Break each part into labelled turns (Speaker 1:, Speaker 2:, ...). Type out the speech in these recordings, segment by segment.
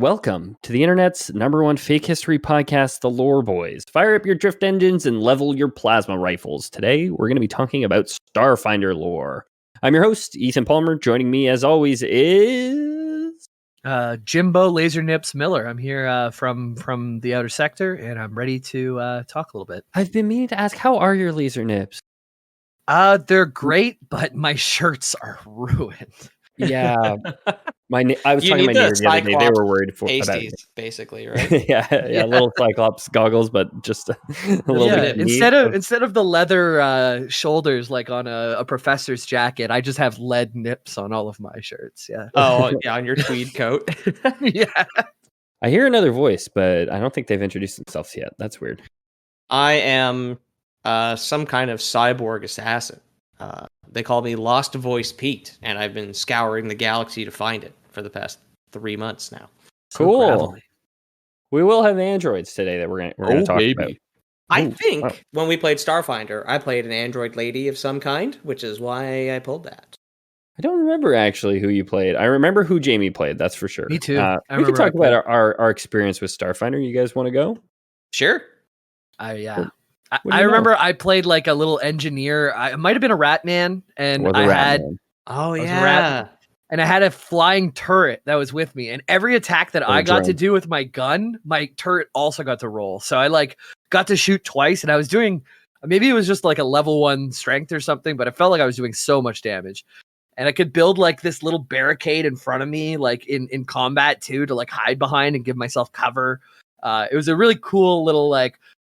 Speaker 1: Welcome to the internet's number one fake history podcast, The Lore Boys. Fire up your drift engines and level your plasma rifles. Today, we're going to be talking about Starfinder Lore. I'm your host, Ethan Palmer. Joining me, as always, is...
Speaker 2: Jimbo Laser Nips Miller. I'm here from the outer sector, and I'm ready to talk a little bit.
Speaker 1: I've been meaning to ask, how are your laser nips?
Speaker 2: They're great, but my shirts are ruined.
Speaker 1: Yeah. I was talking to my neighbor the other day. They were worried about it.
Speaker 3: Basically, right?
Speaker 1: yeah, little Cyclops goggles, but just a little bit.
Speaker 2: Instead of the leather shoulders like on a professor's jacket, I just have lead nips on all of my shirts. Yeah.
Speaker 3: Oh, yeah, on your tweed coat.
Speaker 2: Yeah.
Speaker 1: I hear another voice, but I don't think they've introduced themselves yet. That's weird.
Speaker 3: I am some kind of cyborg assassin. They call me Lost Voice Pete, and I've been scouring the galaxy to find it for the past 3 months now.
Speaker 1: Cool. We will have androids today that we're gonna talk about.
Speaker 3: I think when we played Starfinder, I played an android lady of some kind, which is why I pulled that.
Speaker 1: I don't remember actually who you played. I remember who Jamie played. That's for sure.
Speaker 2: Me too.
Speaker 1: We can talk about our experience with Starfinder. You guys want to go?
Speaker 3: Sure.
Speaker 2: Yeah. I remember I played like a little engineer. I might have been a rat man, and I had a flying turret that was with me. And every attack that I got to do with my gun, my turret also got to roll. So I got to shoot twice, and I was doing, maybe it was just like a level 1 strength or something, but it felt like I was doing so much damage. And I could build like this little barricade in front of me, like in combat too, to like hide behind and give myself cover. It was a really cool little like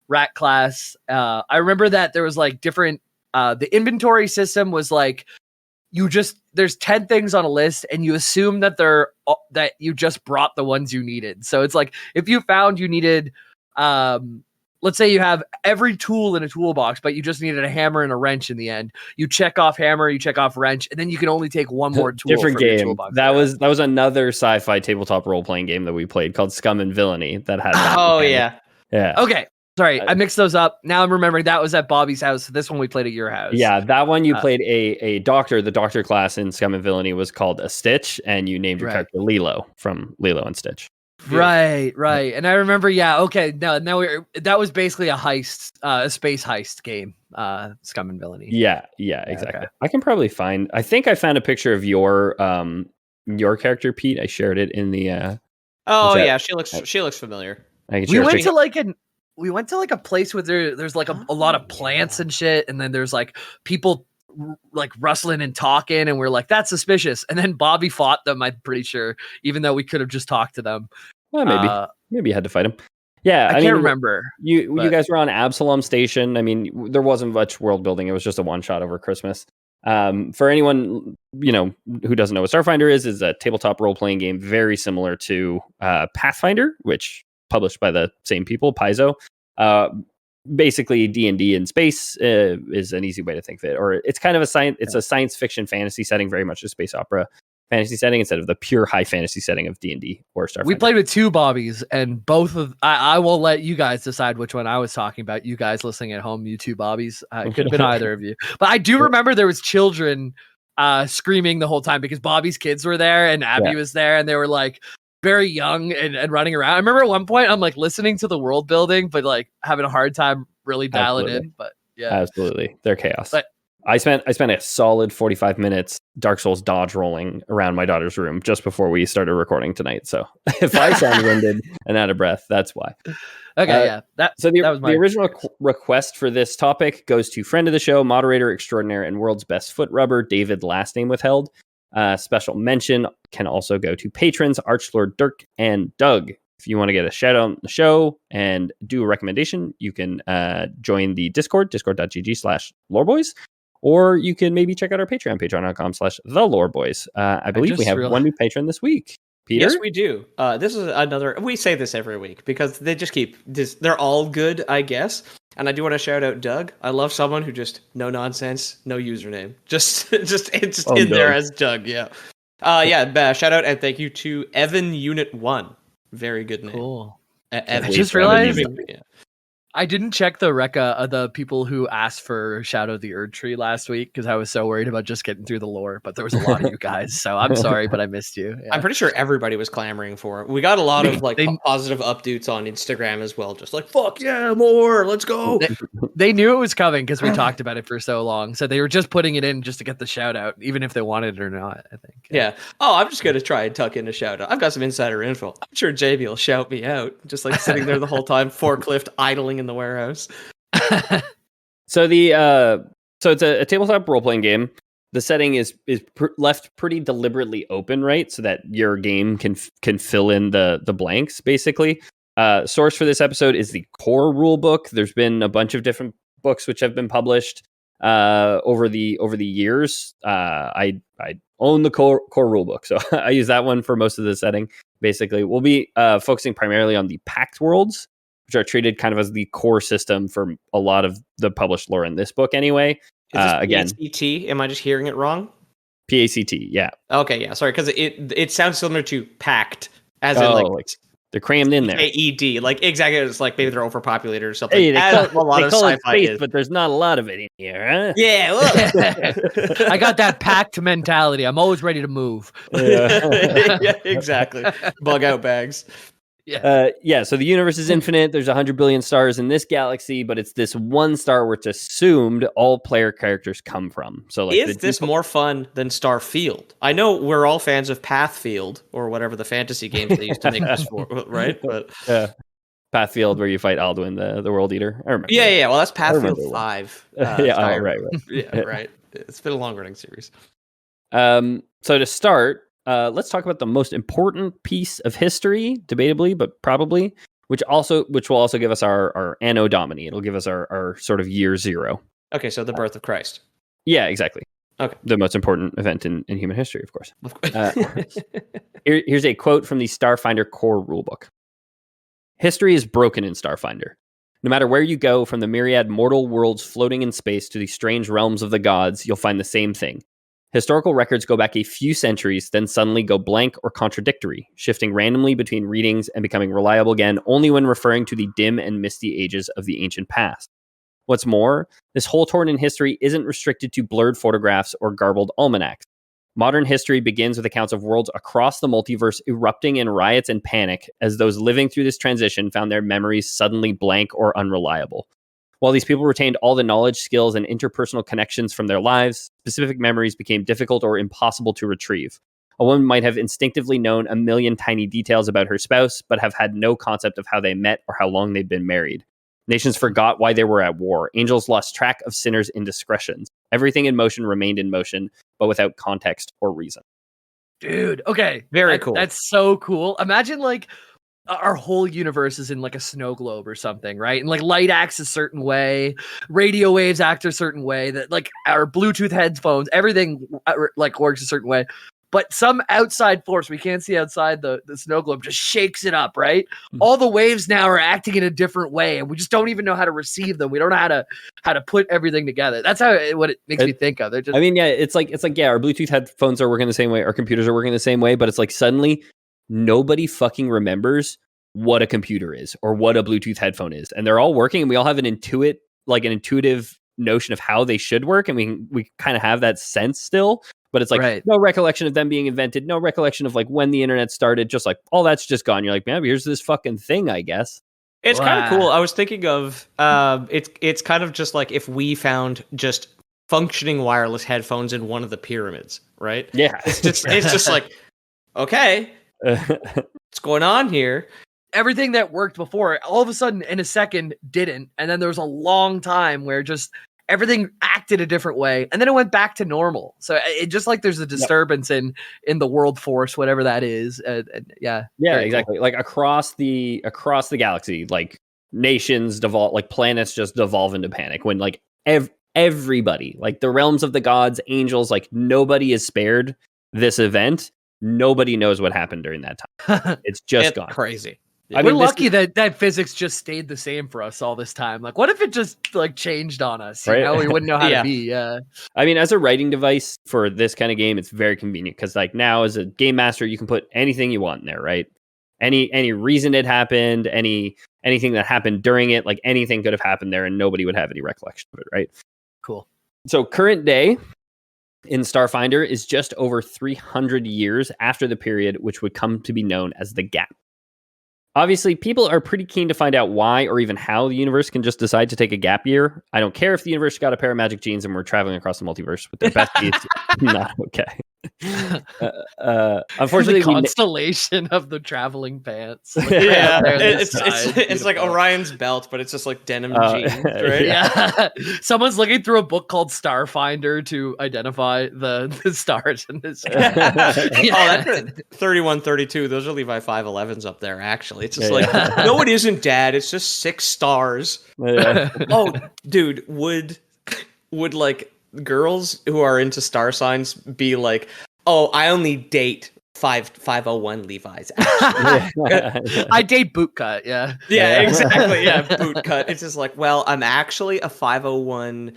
Speaker 2: rat class. I remember that there was like different, the inventory system was like, there's 10 things on a list and you assume that that you just brought the ones you needed. So it's like, if you found you needed, let's say you have every tool in a toolbox, but you just needed a hammer and a wrench in the end. You check off hammer, you check off wrench, and then you can only take one more tool.
Speaker 1: Different game. Toolbox. That was another sci-fi tabletop role-playing game that we played called Scum and Villainy that had that.
Speaker 3: Oh, yeah.
Speaker 1: Yeah.
Speaker 2: Okay. Sorry, I mixed those up. Now I'm remembering that was at Bobby's house. This one we played at your house.
Speaker 1: Yeah, that one you played a doctor. The doctor class in Scum and Villainy was called a Stitch, and you named your character Lilo from Lilo and Stitch.
Speaker 2: Right. And I remember, that was basically a heist, a space heist game, Scum and Villainy.
Speaker 1: Yeah, exactly. Okay. I think I found a picture of your character, Pete. I shared it in the
Speaker 3: she looks familiar.
Speaker 2: We went to like a place where there's like a lot of plants and shit, and then there's like people like rustling and talking, and we're like, that's suspicious. And then Bobby fought them, I'm pretty sure, even though we could have just talked to them.
Speaker 1: Well, maybe you had to fight them. Yeah,
Speaker 2: I can't remember.
Speaker 1: You guys were on Absalom Station. I mean, there wasn't much world building. It was just a one shot over Christmas. For anyone who doesn't know what Starfinder is a tabletop role playing game very similar to Pathfinder, which published by the same people, Paizo. Basically, D&D in space is an easy way to think of it. Or it's kind of a science fiction fantasy setting, very much a space opera fantasy setting instead of the pure high fantasy setting of D&D or Starfinder. We
Speaker 2: played with 2 Bobbies, and both of I will let you guys decide which one I was talking about. You guys listening at home, you 2 Bobbies. It could have been either of you. But I do remember there was children screaming the whole time because Bobby's kids were there and Abby was there, and they were like very young and running around. I remember at one point I'm like listening to the world building, but like having a hard time really dialing in. But yeah,
Speaker 1: absolutely, they're chaos. But I spent a solid 45 minutes Dark Souls dodge rolling around my daughter's room just before we started recording tonight. So if I sound winded and out of breath, that's why.
Speaker 2: Okay,
Speaker 1: the original request for this topic goes to friend of the show, moderator extraordinaire, and world's best foot rubber, David, last name withheld. Special mention can also go to patrons Archlord Dirk and Doug. If you want to get a shout out on the show and do a recommendation, you can join the discord.gg/loreboys, or you can maybe check out our Patreon, patreon.com/theloreboys. I believe we have one new patron this week. Peter?
Speaker 3: Yes, we do. This is another. We say this every week because they just keep this. They're all good, I guess. And I do want to shout out Doug. I love someone who just no nonsense, no username, just in there as Doug. Yeah, shout out and thank you to Evan Unit 1. Very good name.
Speaker 2: Cool.
Speaker 3: Evan.
Speaker 2: I just realized I didn't check the Rekka of the people who asked for Shadow of the Erd Tree last week because I was so worried about just getting through the lore. But there was a lot of you guys, so I'm sorry, but I missed you. Yeah.
Speaker 3: I'm pretty sure everybody was clamoring for it. We got a lot of like
Speaker 2: They-
Speaker 3: positive updates on Instagram as well. Just like, fuck yeah, more, let's go.
Speaker 2: They knew it was coming because we talked about it for so long. So they were just putting it in just to get the shout out, even if they wanted it or not, I think.
Speaker 3: Yeah. Oh, I'm just going to try and tuck in a shout out. I've got some insider info. I'm sure Jamie will shout me out. Just like sitting there the whole time, forklift idling in the warehouse.
Speaker 1: So it's a tabletop role playing game. The setting is left pretty deliberately open, right, so that your game can fill in the blanks. Basically, source for this episode is the core rule book. There's been a bunch of different books which have been published over the years. I own the core rule book, so I use that one for most of the setting. Basically, we'll be focusing primarily on the Pact worlds, which are treated kind of as the core system for a lot of the published lore in this book anyway.
Speaker 3: Is this
Speaker 1: Again,
Speaker 3: PACT? Am I just hearing it wrong?
Speaker 1: PACT, yeah.
Speaker 3: Okay, yeah, sorry, because it sounds similar to Pact, as in like
Speaker 1: they're crammed in there.
Speaker 3: AED, like exactly. It's like maybe they're overpopulated or something.
Speaker 1: Hey, they call it
Speaker 3: sci-fi
Speaker 1: space, but there's not a lot of it in here, huh?
Speaker 3: Yeah, look.
Speaker 2: I got that packed mentality. I'm always ready to move.
Speaker 3: Yeah, exactly. Bug out bags.
Speaker 2: Yeah.
Speaker 1: So the universe is infinite. There's 100 billion stars in this galaxy, but it's this one star where it's assumed all player characters come from. So, like,
Speaker 3: is this more fun than Starfield? I know we're all fans of Pathfield or whatever the fantasy games they used to make this for, right? But
Speaker 1: Pathfield, where you fight Alduin, the World Eater. I remember.
Speaker 3: Yeah. Well, that's Pathfield 5.
Speaker 1: Right.
Speaker 3: Yeah, right. It's been a long running series.
Speaker 1: So to start, let's talk about the most important piece of history, debatably, but probably, which will also give us our Anno Domini. It'll give us our sort of year zero.
Speaker 3: Okay, so the birth of Christ.
Speaker 1: Yeah, exactly.
Speaker 3: Okay.
Speaker 1: The most important event in human history, of course. Here's a quote from the Starfinder core rulebook. History is broken in Starfinder. No matter where you go, from the myriad mortal worlds floating in space to the strange realms of the gods, you'll find the same thing. Historical records go back a few centuries, then suddenly go blank or contradictory, shifting randomly between readings and becoming reliable again only when referring to the dim and misty ages of the ancient past. What's more, this hole torn in history isn't restricted to blurred photographs or garbled almanacs. Modern history begins with accounts of worlds across the multiverse erupting in riots and panic as those living through this transition found their memories suddenly blank or unreliable. While these people retained all the knowledge, skills, and interpersonal connections from their lives, specific memories became difficult or impossible to retrieve. A woman might have instinctively known a million tiny details about her spouse, but have had no concept of how they met or how long they'd been married. Nations forgot why they were at war. Angels lost track of sinners' indiscretions. Everything in motion remained in motion, but without context or reason.
Speaker 2: Dude, okay.
Speaker 3: Very cool.
Speaker 2: That's so cool. Imagine like our whole universe is in like a snow globe or something, right? And like light acts a certain way, radio waves act a certain way, that like our Bluetooth headphones, everything like works a certain way. But some outside force we can't see outside the snow globe just shakes it up, right? All the waves now are acting in a different way, and we just don't even know how to receive them. We don't know how to put everything together. That's what it makes me think of.
Speaker 1: I mean, yeah, it's like yeah, our Bluetooth headphones are working the same way, our computers are working the same way, but it's like suddenly nobody fucking remembers what a computer is or what a Bluetooth headphone is, and they're all working, and we all have an intuitive notion of how they should work, and we kind of have that sense still. But it's like no recollection of them being invented, no recollection of like when the internet started, just like all that's just gone. You're like, man, here's this fucking thing, I guess.
Speaker 3: It's kind of cool. I was thinking of it's kind of just like if we found just functioning wireless headphones in one of the pyramids, right?
Speaker 1: Yeah.
Speaker 3: It's just like, okay, what's going on here?
Speaker 2: Everything that worked before, all of a sudden in a second didn't. And then there was a long time where just everything acted a different way, and then it went back to normal. So it just like there's a disturbance in the world force, whatever that is. Yeah,
Speaker 1: exactly. Cool. Like across the galaxy, like nations devolve, like planets just devolve into panic when like everybody, like the realms of the gods, angels, like nobody is spared this event. Nobody knows what happened during that time. It's just gone.
Speaker 3: Crazy.
Speaker 2: I mean, we're lucky that physics just stayed the same for us all this time. Like, what if it just like changed on us? You know, we wouldn't know how to be. Yeah.
Speaker 1: I mean, as a writing device for this kind of game, it's very convenient because like now as a game master, you can put anything you want in there, right? Any reason it happened, anything that happened during it, like anything could have happened there and nobody would have any recollection of it, right?
Speaker 2: Cool.
Speaker 1: So current day in Starfinder is just over 300 years after the period which would come to be known as the Gap. Obviously, people are pretty keen to find out why or even how the universe can just decide to take a gap year. I don't care if the universe got a pair of magic jeans and we're traveling across the multiverse with their besties. Not okay. Unfortunately,
Speaker 2: the constellation of the traveling pants. Like,
Speaker 3: yeah,
Speaker 2: it's
Speaker 3: it's like Orion's belt, but it's just like denim jeans, right?
Speaker 2: Yeah. Someone's looking through a book called Starfinder to identify the stars in this.
Speaker 3: Oh, that's 31, 32. Those are Levi 511s up there, actually. It's just no, it isn't, Dad. It's just 6 stars.
Speaker 1: Yeah.
Speaker 3: Oh, dude, would like girls who are into star signs be like, oh, I only date 501 Levi's, actually.
Speaker 2: I date bootcut, yeah.
Speaker 3: Yeah, exactly. Yeah, bootcut. It's just like, well, I'm actually a 501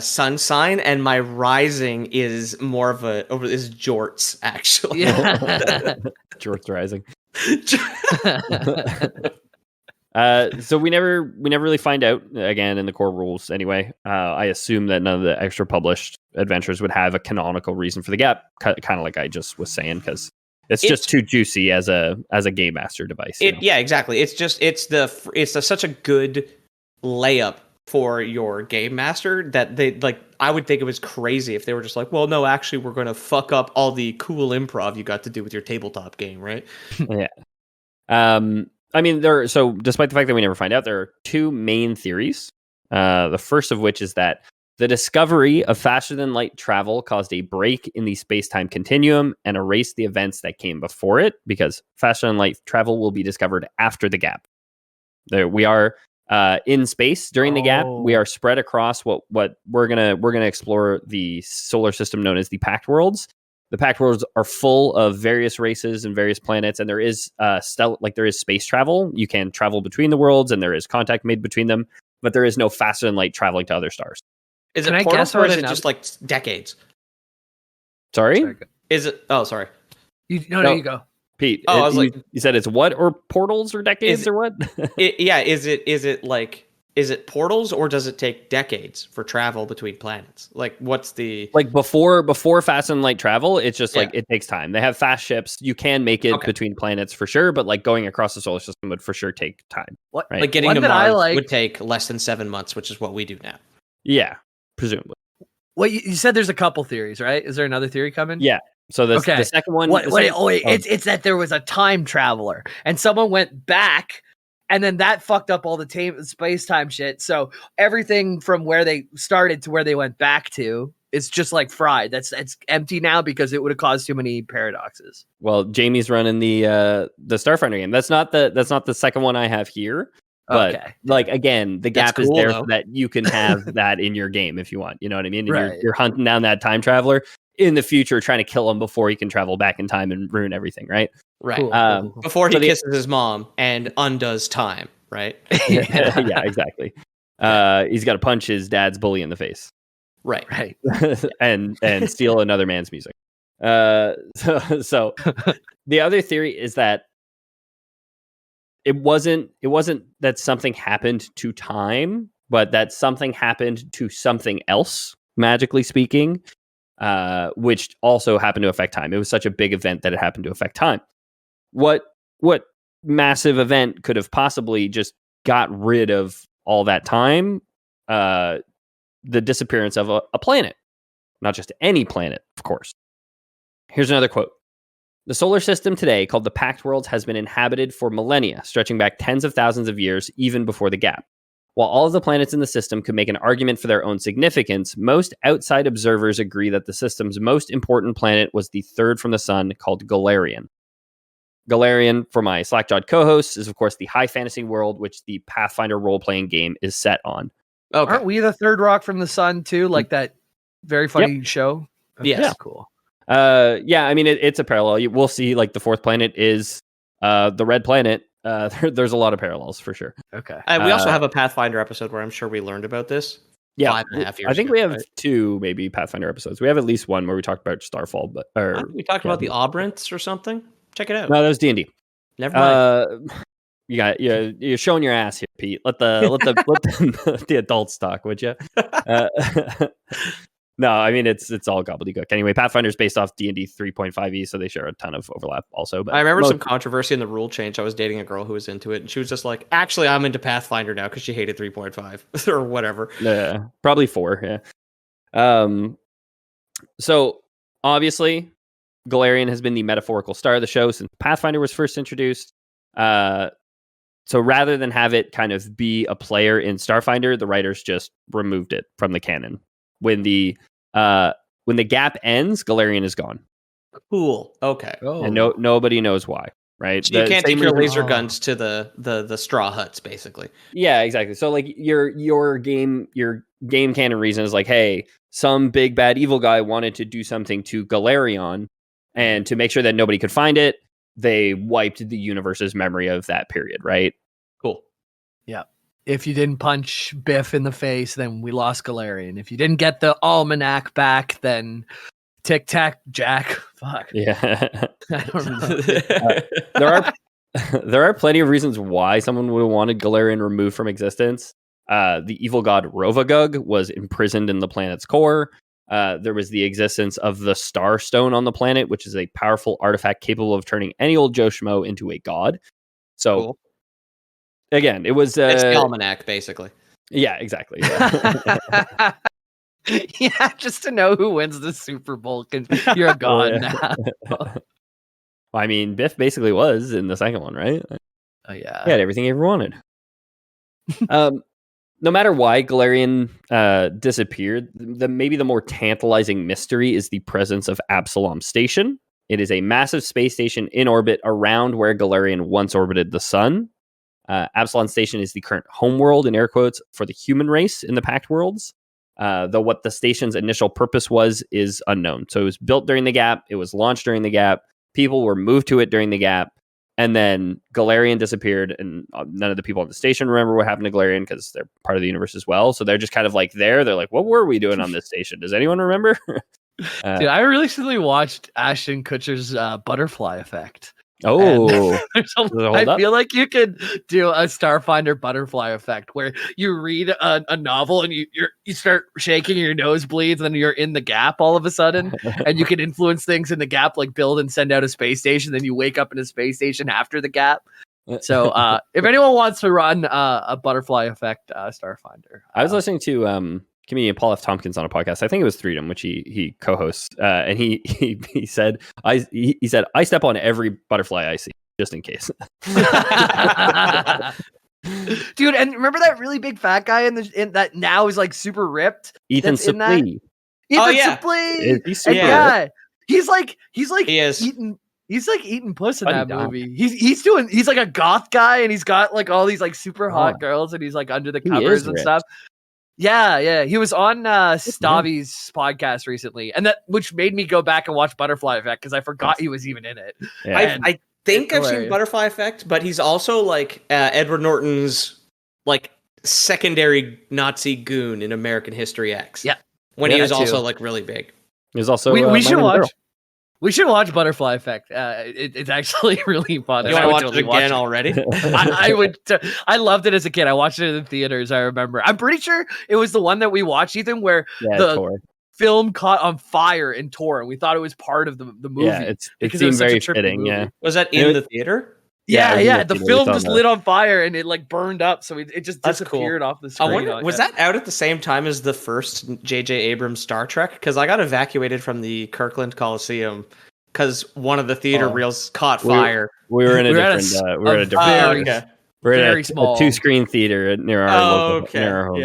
Speaker 3: sun sign, and my rising is more of is jorts, actually.
Speaker 2: Yeah.
Speaker 1: Jorts rising. So we never really find out, again, in the core rules anyway. I assume that none of the extra published adventures would have a canonical reason for the gap, kind of like I just was saying, because it's just too juicy as a game master device.
Speaker 3: Yeah, exactly. It's such a good layup for your game master that they like. I would think it was crazy if they were just like, well, no, actually, we're going to fuck up all the cool improv you got to do with your tabletop game, right?
Speaker 1: Yeah. I mean, so despite the fact that we never find out, there are 2 main theories. The first of which is that the discovery of faster than light travel caused a break in the space-time continuum and erased the events that came before it, because faster than light travel will be discovered after the gap. There we are in space during the gap. We are spread across what we're gonna explore the solar system known as the Pact Worlds. The Pact Worlds are full of various races and various planets, and there is there is space travel. You can travel between the worlds, and there is contact made between them, but there is no faster than light traveling to other stars.
Speaker 3: Is it portals or is it just like decades?
Speaker 1: Sorry?
Speaker 3: Is it? Oh, sorry.
Speaker 2: You go.
Speaker 1: Pete.
Speaker 3: Oh, I was like,
Speaker 1: you said it's what, or portals or decades or what?
Speaker 3: Yeah. Is it portals, or does it take decades for travel between planets? Like, what's the
Speaker 1: before fast and light travel? It's just like it takes time. They have fast ships. You can make it between planets for sure, but like going across the solar system would for sure take time.
Speaker 3: What? Right? Like getting to Mars would take less than 7 months, which is what we do now.
Speaker 1: Yeah, presumably.
Speaker 2: Well, you said there's a couple theories, right? Is there another theory coming?
Speaker 1: Yeah. So the second one.
Speaker 2: It's that there was a time traveler and someone went back, and then that fucked up all the space-time shit. So everything from where they started to where they went back to is just like fried. It's empty now because it would have caused too many paradoxes.
Speaker 1: Well, Jamie's running the Starfinder game. That's not the second one I have here. But like, again, the gap is there so that you can have that in your game if you want. You know what I mean? And you're hunting down that time traveler in the future, trying to kill him before he can travel back in time and ruin everything, right?
Speaker 3: Right. Cool. Before he kisses his mom and undoes time, right?
Speaker 1: Yeah, exactly. He's got to punch his dad's bully in the face.
Speaker 3: Right.
Speaker 1: and steal another man's music. So the other theory is that it wasn't that something happened to time, but that something happened to something else, magically speaking, which also happened to affect time. It was such a big event that it happened to affect time. What massive event could have possibly just got rid of all that time? The disappearance of a planet. Not just any planet, of course. Here's another quote. The solar system today, called the Pact Worlds, has been inhabited for millennia, stretching back tens of thousands of years, even before the gap. While all of the planets in the system could make an argument for their own significance, most outside observers agree that the system's most important planet was the third from the sun, called Galarian. Galarian, for my Slackjawed co-hosts, is of course the high fantasy world which the Pathfinder role-playing game is set on.
Speaker 2: Okay. Aren't we the third rock from the sun too? Like that very funny show?
Speaker 3: Okay, yeah.
Speaker 2: Cool.
Speaker 1: Yeah, I mean, it's a parallel. We'll see, like, the fourth planet is the red planet. There's a lot of parallels for sure.
Speaker 2: Okay.
Speaker 3: We also have a Pathfinder episode where I'm sure we learned about this.
Speaker 1: Yeah,
Speaker 3: 5.5 years
Speaker 1: I think
Speaker 3: ago,
Speaker 1: we have 2 maybe Pathfinder episodes. We have at least one where we talked about Starfall,
Speaker 3: we talked about the Aubrints or something. Check it out.
Speaker 1: No, that was D&D.
Speaker 3: Never mind.
Speaker 1: You're showing your ass here, Pete. Let the adults talk, would you? No, I mean it's all gobbledygook. Anyway, Pathfinder's based off D&D 3.5e, so they share a ton of overlap also. But
Speaker 3: I remember some controversy in the rule change. I was dating a girl who was into it, and she was just like, actually, I'm into Pathfinder now because she hated 3.5 or whatever.
Speaker 1: Yeah, probably 4, yeah. So obviously, Galarian has been the metaphorical star of the show since Pathfinder was first introduced. So rather than have it kind of be a player in Starfinder, the writers just removed it from the canon. When the gap ends, Galarian is gone.
Speaker 3: Cool. Okay.
Speaker 1: And nobody knows why, right?
Speaker 3: So you can't take your laser guns to the straw huts, basically.
Speaker 1: Yeah, exactly. So like your game canon reason is like, hey, some big bad evil guy wanted to do something to Galarian, and to make sure that nobody could find it, they wiped the universe's memory of that period, right?
Speaker 3: Cool.
Speaker 2: Yeah. If you didn't punch Biff in the face, then we lost Galarian. If you didn't get the almanac back, then Tic Tac Jack. Fuck.
Speaker 1: Yeah.
Speaker 2: I don't know.
Speaker 1: There are plenty of reasons why someone would have wanted Galarian removed from existence. The evil god Rovagug was imprisoned in the planet's core. There was the existence of the Star Stone on the planet, which is a powerful artifact capable of turning any old Joe Schmo into a god. So,
Speaker 3: cool.
Speaker 1: Again, it was...
Speaker 3: it's the almanac, basically.
Speaker 1: Yeah, exactly. Yeah.
Speaker 2: Yeah, just to know who wins the Super Bowl, you're a god now.
Speaker 1: I mean, Biff basically was in the second one, right?
Speaker 2: Oh, yeah.
Speaker 1: He had everything he ever wanted. No matter why Galarian disappeared, maybe the more tantalizing mystery is the presence of Absalom Station. It is a massive space station in orbit around where Galarian once orbited the sun. Absalom Station is the current homeworld, in air quotes, for the human race in the Pact Worlds. Though what the station's initial purpose was is unknown. So it was built during the gap. It was launched during the gap. People were moved to it during the gap. And then Galarian disappeared, and none of the people on the station remember what happened to Galarian because they're part of the universe as well. So they're just kind of like there. They're like, what were we doing on this station? Does anyone remember?
Speaker 2: Dude, I recently watched Ashton Kutcher's Butterfly Effect.
Speaker 1: Oh,
Speaker 2: I feel like you could do a Starfinder Butterfly Effect where you read a novel and you start shaking, your nose bleeds, and then you're in the gap all of a sudden, and you can influence things in the gap, like build and send out a space station. Then you wake up in a space station after the gap. So if anyone wants to run a Butterfly Effect Starfinder,
Speaker 1: I was listening to comedian Paul F. Tompkins on a podcast. I think it was Freedom, which he co-hosts, and he said I step on every butterfly I see just in case.
Speaker 2: Dude, and remember that really big fat guy in that now is like super ripped?
Speaker 1: Ethan Suplee.
Speaker 2: Suplee. He's like eating puss in that movie. He's like a goth guy, and he's got like all these like super hot girls, and he's like under the covers and stuff. Yeah. He was on Stavi's podcast recently, and which made me go back and watch Butterfly Effect because I forgot he was even in it.
Speaker 3: Yeah. I think I've seen Butterfly Effect, but he's also like Edward Norton's like secondary Nazi goon in American History X.
Speaker 2: Yeah,
Speaker 3: when he was also like really big.
Speaker 1: He was also.
Speaker 2: We should watch. We should watch Butterfly Effect. It's actually really fun.
Speaker 3: You want to watch it again already?
Speaker 2: I would. I loved it as a kid. I watched it in the theaters. I remember. I'm pretty sure it was the one that we watched, Ethan, where the film caught on fire in Tor, and we thought it was part of the movie.
Speaker 1: Yeah, it seemed very fitting.
Speaker 3: Movie. Yeah, was that in the theater?
Speaker 2: Yeah. The film just lit on fire and it like burned up, so it just disappeared off the screen.
Speaker 3: Was that out at the same time as the first J.J. Abrams Star Trek? Because I got evacuated from the Kirkland Coliseum because one of the theater reels caught fire.
Speaker 1: We were in a different. We're in a small 2-screen theater near our home.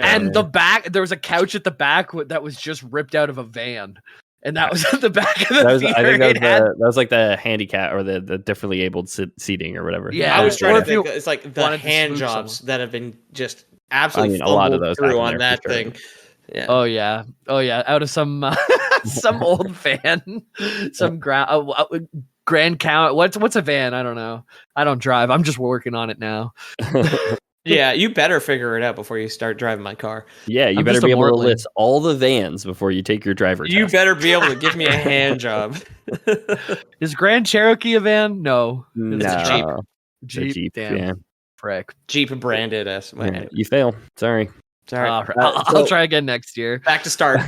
Speaker 2: And the back, there was a couch at the back that was just ripped out of a van. And that was at the back of the theater.
Speaker 1: I think that was like the handicap or the differently abled seating or whatever.
Speaker 3: Yeah, I was trying to think. It's like the hand jobs that have been just absolutely
Speaker 1: a lot of those
Speaker 3: through on that thing.
Speaker 2: Yeah. Oh yeah. Out of some old van, some Grand Count. What's a van? I don't know. I don't drive. I'm just working on it now.
Speaker 3: Yeah, you better figure it out before you start driving my car.
Speaker 1: Yeah, you better be able to list all the vans before you take your driver test.
Speaker 3: You better be able to give me a hand job.
Speaker 2: Is Grand Cherokee a van? No.
Speaker 3: It's a Jeep.
Speaker 2: Jeep, damn.
Speaker 1: Yeah.
Speaker 2: Frick.
Speaker 3: Jeep branded as
Speaker 1: Yeah, you fail. Sorry.
Speaker 3: Sorry.
Speaker 2: I'll try again next year.
Speaker 3: Back to start.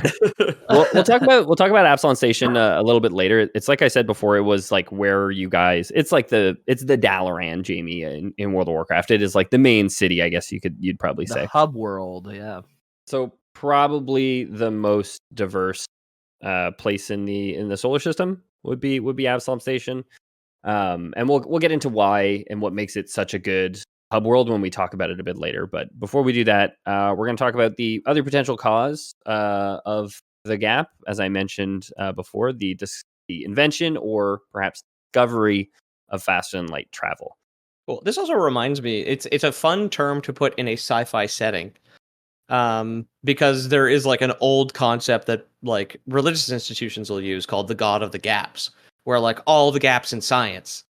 Speaker 1: We'll talk about Absalom Station a little bit later. It's like I said before. It was like where you guys. It's like the Dalaran, Jamie, in World of Warcraft. It is like the main city. I guess you'd probably say
Speaker 2: the hub world. Yeah.
Speaker 1: So probably the most diverse place in the solar system would be Absalom Station. And we'll get into why and what makes it such a good hub world when we talk about it a bit later. But before we do that, we're going to talk about the other potential cause of the gap, as I mentioned before, the invention or perhaps discovery of fast and light travel.
Speaker 3: Cool. This also reminds me, it's a fun term to put in a sci-fi setting, because there is like an old concept that like religious institutions will use called the God of the Gaps, where like all the gaps in science,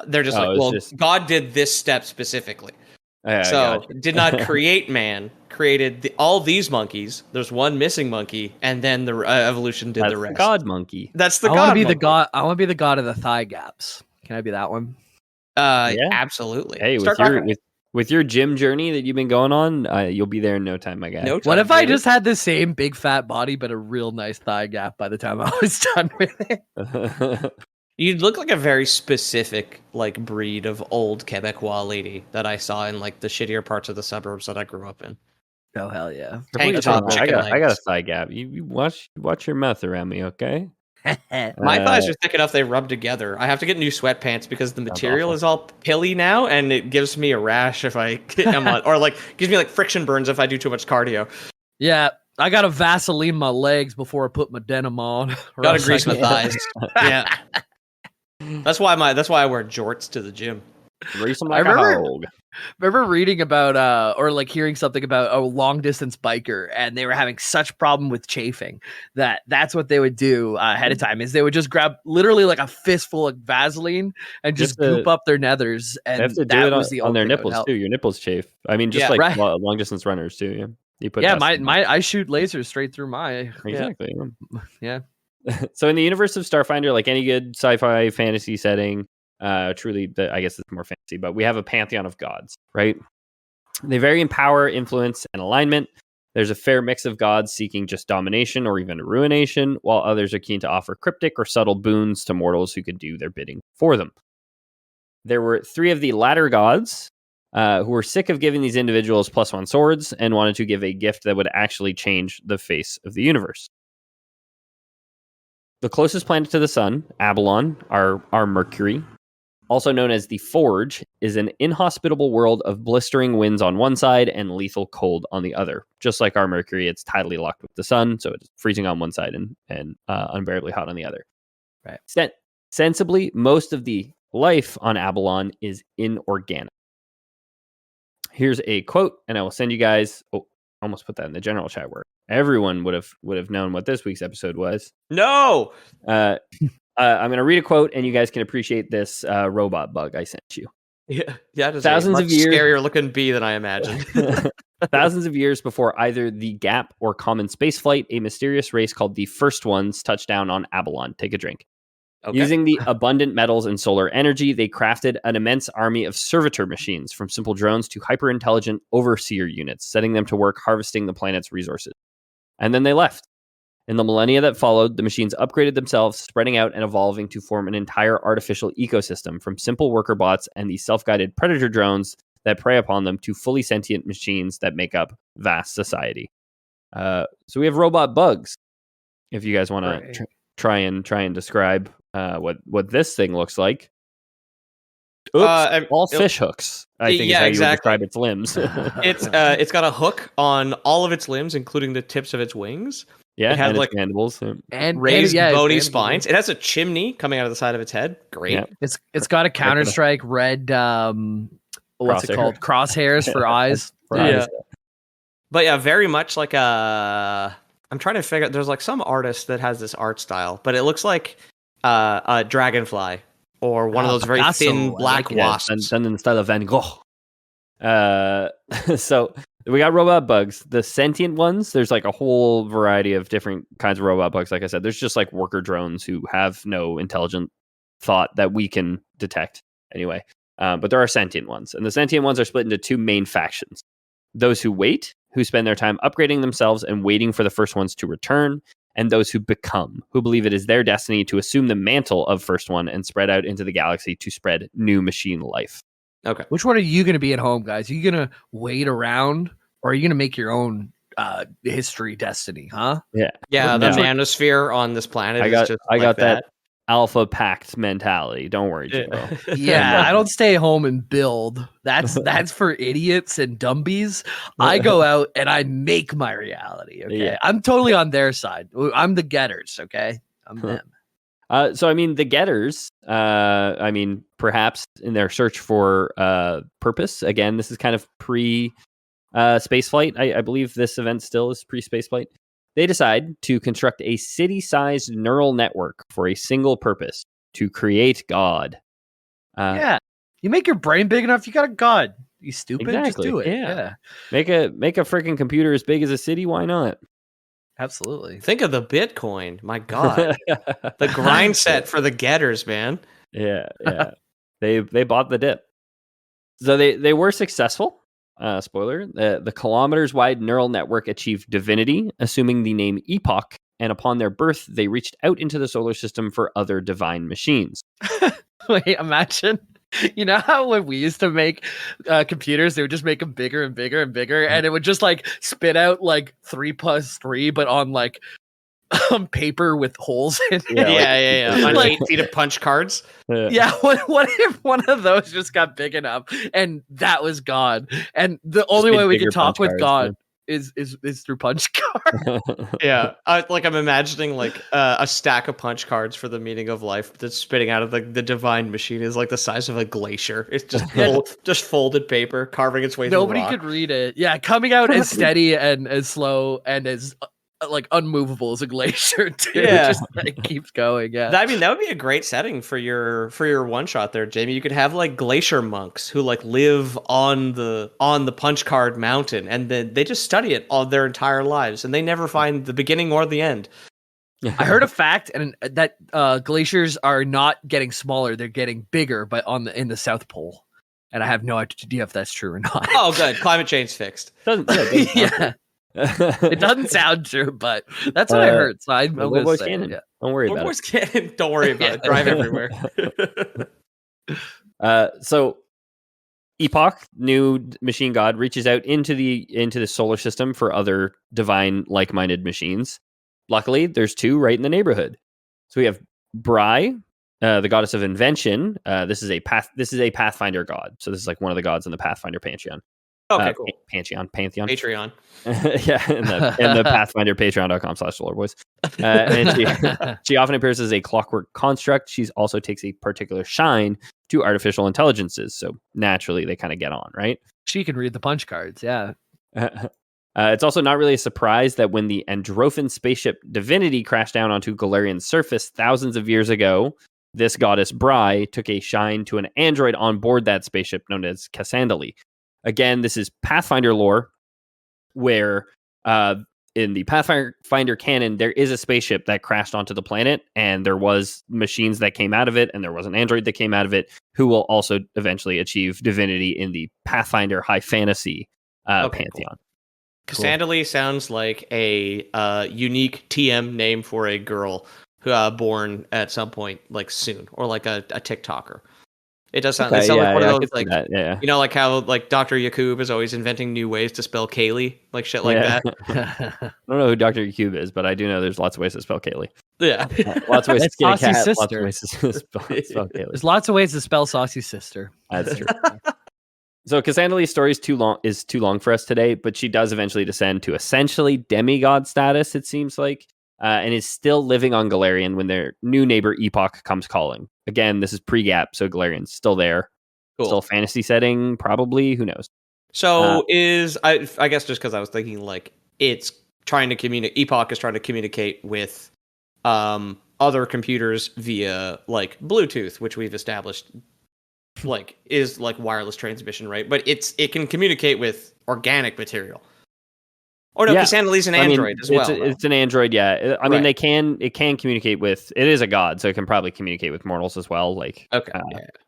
Speaker 3: they're just God did this step specifically. So did not create man, created all these monkeys. There's one missing monkey, and then the evolution did the rest.
Speaker 1: The God monkey.
Speaker 3: That's the
Speaker 2: I
Speaker 3: God.
Speaker 2: Want to be the god. I want to be the god of the thigh gaps. Can I be that one?
Speaker 3: Yeah, absolutely.
Speaker 1: Hey, with your gym journey that you've been going on, you'll be there in no time, my guy.
Speaker 2: What if I just had the same big fat body but a real nice thigh gap by the time I was done with it?
Speaker 3: You'd look like a very specific like breed of old Quebecois lady that I saw in like the shittier parts of the suburbs that I grew up in.
Speaker 2: Oh hell yeah!
Speaker 3: Tank top,
Speaker 1: I got a thigh gap. You watch your mouth around me, okay?
Speaker 3: My thighs are thick enough they rub together. I have to get new sweatpants because the material is all pilly now, and it gives me a rash if I am on, or like gives me like friction burns if I do too much cardio.
Speaker 2: Yeah, I gotta Vaseline my legs before I put my denim on.
Speaker 3: Gotta grease my thighs. Yeah, that's why I wear jorts to the gym.
Speaker 1: Grease them like a hog.
Speaker 2: Remember reading about or like hearing something about a long distance biker, and they were having such problem with chafing that's what they would do ahead of time is they would just grab literally like a fistful of Vaseline and just goop up their nethers, and
Speaker 1: they have to do it on their nipples too. Your nipples chafe. I mean, just long distance runners too. Yeah, you put
Speaker 2: I shoot lasers straight through my
Speaker 1: exactly.
Speaker 2: Yeah.
Speaker 1: So in the universe of Starfinder, like any good sci-fi fantasy setting. Truly, I guess it's more fancy, but we have a pantheon of gods, right? They vary in power, influence, and alignment. There's a fair mix of gods seeking just domination or even ruination, while others are keen to offer cryptic or subtle boons to mortals who could do their bidding for them. There were 3 of the latter gods who were sick of giving these individuals +1 swords and wanted to give a gift that would actually change the face of the universe. The closest planet to the sun, Abalon, our Mercury, also known as the Forge, is an inhospitable world of blistering winds on one side and lethal cold on the other. Just like our Mercury, it's tidally locked with the sun, so it's freezing on one side and unbearably hot on the other.
Speaker 2: Right.
Speaker 1: Sensibly, most of the life on Abalon is inorganic. Here's a quote, and I will send you guys. Oh, almost put that in the general chat where everyone would have known what this week's episode was.
Speaker 3: No.
Speaker 1: I'm going to read a quote, and you guys can appreciate this robot bug I sent you.
Speaker 3: Yeah, it is
Speaker 1: thousands
Speaker 3: a much
Speaker 1: of years
Speaker 3: scarier looking bee than I imagined.
Speaker 1: Thousands of years before either the Gap or common spaceflight, a mysterious race called the First Ones touched down on Abalon. Take a drink. Okay. Using the abundant metals and solar energy, they crafted an immense army of servitor machines, from simple drones to hyper-intelligent overseer units, setting them to work harvesting the planet's resources. And then they left. In the millennia that followed, the machines upgraded themselves, spreading out and evolving to form an entire artificial ecosystem, from simple worker bots and the self-guided predator drones that prey upon them to fully sentient machines that make up vast society. So we have robot bugs. If you guys want to try and describe what this thing looks like. Oops, all fish hooks, I think is how you would describe its limbs.
Speaker 3: It's got a hook on all of its limbs, including the tips of its wings.
Speaker 1: Yeah,
Speaker 3: it has
Speaker 1: and
Speaker 3: like
Speaker 1: mandibles
Speaker 3: and raised bony spines. It has a chimney coming out of the side of its head. Great.
Speaker 2: Yeah. It's got a Counter-Strike red what's it called? Crosshairs for eyes.
Speaker 3: Yeah. But yeah, very much like I'm trying to figure out, there's like some artist that has this art style, but it looks like a dragonfly or one of those very thin black wasps.
Speaker 1: Done in the style of Van Gogh. So we got robot bugs. The sentient ones, there's like a whole variety of different kinds of robot bugs. Like I said, there's just like worker drones who have no intelligent thought that we can detect anyway. But there are sentient ones, and the sentient ones are split into two main factions: those who wait, who spend their time upgrading themselves and waiting for the first ones to return, and those who become, who believe it is their destiny to assume the mantle of first one and spread out into the galaxy to spread new machine life.
Speaker 3: Okay.
Speaker 2: Which one are you going to be at home, guys? Are you going to wait around, or are you going to make your own history destiny, huh?
Speaker 3: Yeah, the manosphere on this planet is just
Speaker 1: I
Speaker 3: like
Speaker 1: got that alpha pact mentality. Don't worry, Jimbo.
Speaker 2: Yeah, I don't stay home and build. That's for idiots and dumbies. I go out and I make my reality. Okay,
Speaker 1: Yeah.
Speaker 2: I'm totally on their side. I'm the getters. Okay, I'm them.
Speaker 1: So I mean, the getters. I mean, perhaps in their search for purpose. Again, this is kind of pre space flight. I believe this event still is pre space flight. They decide to construct a city-sized neural network for a single purpose: to create God.
Speaker 2: Yeah, you make your brain big enough, you got a God. You stupid,
Speaker 1: exactly.
Speaker 2: Just do it.
Speaker 1: Yeah. Make a freaking computer as big as a city. Why not?
Speaker 2: Absolutely.
Speaker 3: Think of the Bitcoin. My God, the grind set for the getters, man.
Speaker 1: Yeah. They bought the dip. So they were successful. Spoiler: the kilometers-wide neural network achieved divinity, assuming the name Epoch, and upon their birth, they reached out into the solar system for other divine machines.
Speaker 2: Wait, imagine. You know how when we used to make computers, they would just make them bigger and bigger and bigger, and it would just like spit out like 3 + 3, but on like paper with holes in it.
Speaker 3: Yeah. On 8 feet of punch cards.
Speaker 2: Yeah. What if one of those just got big enough and that was God? And the only way we can talk with God is through punch card.
Speaker 3: Yeah, I'm imagining like a stack of punch cards for the meaning of life that's spitting out of the divine machine is like the size of a glacier. It's just folded paper carving its way through
Speaker 2: Nobody
Speaker 3: rock.
Speaker 2: could read it. Yeah, coming out as steady and as slow and as like unmovable as a glacier too.
Speaker 3: Yeah.
Speaker 2: It just like keeps going. Yeah,
Speaker 3: I mean, that would be a great setting for your one shot there, Jamie. You could have like glacier monks who like live on the punch card mountain, and then they just study it all their entire lives, and they never find the beginning or the end.
Speaker 2: I heard a fact, and that glaciers are not getting smaller; they're getting bigger, but in the South Pole. And I have no idea if that's true or not.
Speaker 3: Oh, good. Climate change fixed.
Speaker 2: Yeah. It doesn't sound true, but that's what I heard. So I'm going to say it. Yeah.
Speaker 1: Don't worry about
Speaker 3: it. Don't worry about it. Drive everywhere.
Speaker 1: So Epoch, new machine god, reaches out into the solar system for other divine like-minded machines. Luckily, there's 2 right in the neighborhood. So we have Bry, the goddess of invention. This is a Pathfinder god. So this is like one of the gods in the Pathfinder pantheon.
Speaker 3: Okay, cool.
Speaker 1: Pantheon.
Speaker 3: Patreon.
Speaker 1: Yeah, in the Pathfinder patreon.com/LoreBoys. And she often appears as a clockwork construct. She also takes a particular shine to artificial intelligences. So naturally, they kind of get on, right?
Speaker 2: She can read the punch cards. Yeah.
Speaker 1: It's also not really a surprise that when the Androphan spaceship Divinity crashed down onto Galarian's surface thousands of years ago, this goddess Bry took a shine to an android on board that spaceship known as Cassandali. Again, this is Pathfinder lore, where in the Pathfinder canon, there is a spaceship that crashed onto the planet, and there was machines that came out of it, and there was an android that came out of it, who will also eventually achieve divinity in the Pathfinder high fantasy pantheon. Cool.
Speaker 3: Cassandali sounds like a unique TM name for a girl who born at some point, like soon, or like a TikToker. It does sound, like one of those, like, you know, like how like Dr. Yakub is always inventing new ways to spell Kaylee, like shit like that.
Speaker 1: I don't know who Dr. Yakub is, but I do know there's lots of ways to spell Kaylee.
Speaker 3: Yeah.
Speaker 1: Lots of ways to skin a cat,
Speaker 2: sister.
Speaker 1: lots of ways to spell Kaylee.
Speaker 2: There's lots of ways to spell Saucy's sister.
Speaker 1: That's true. So Cassandali's story is too long for us today, but she does eventually descend to essentially demigod status, it seems like. And is still living on Galarian when their new neighbor Epoch comes calling. Again, this is pre-Gap, so Galarian's still there. Cool. Still fantasy setting, probably. Who knows?
Speaker 3: So I guess just because I was thinking like it's trying to communicate. Epoch is trying to communicate with other computers via like Bluetooth, which we've established like is like wireless transmission, right? But it can communicate with organic material. Oh no,
Speaker 1: Yeah.
Speaker 3: Cassandali's an android as well.
Speaker 1: It's an android, yeah. I mean,
Speaker 3: Right.
Speaker 1: it can communicate with. It is a god, so it can probably communicate with mortals as well. Like,
Speaker 3: Okay.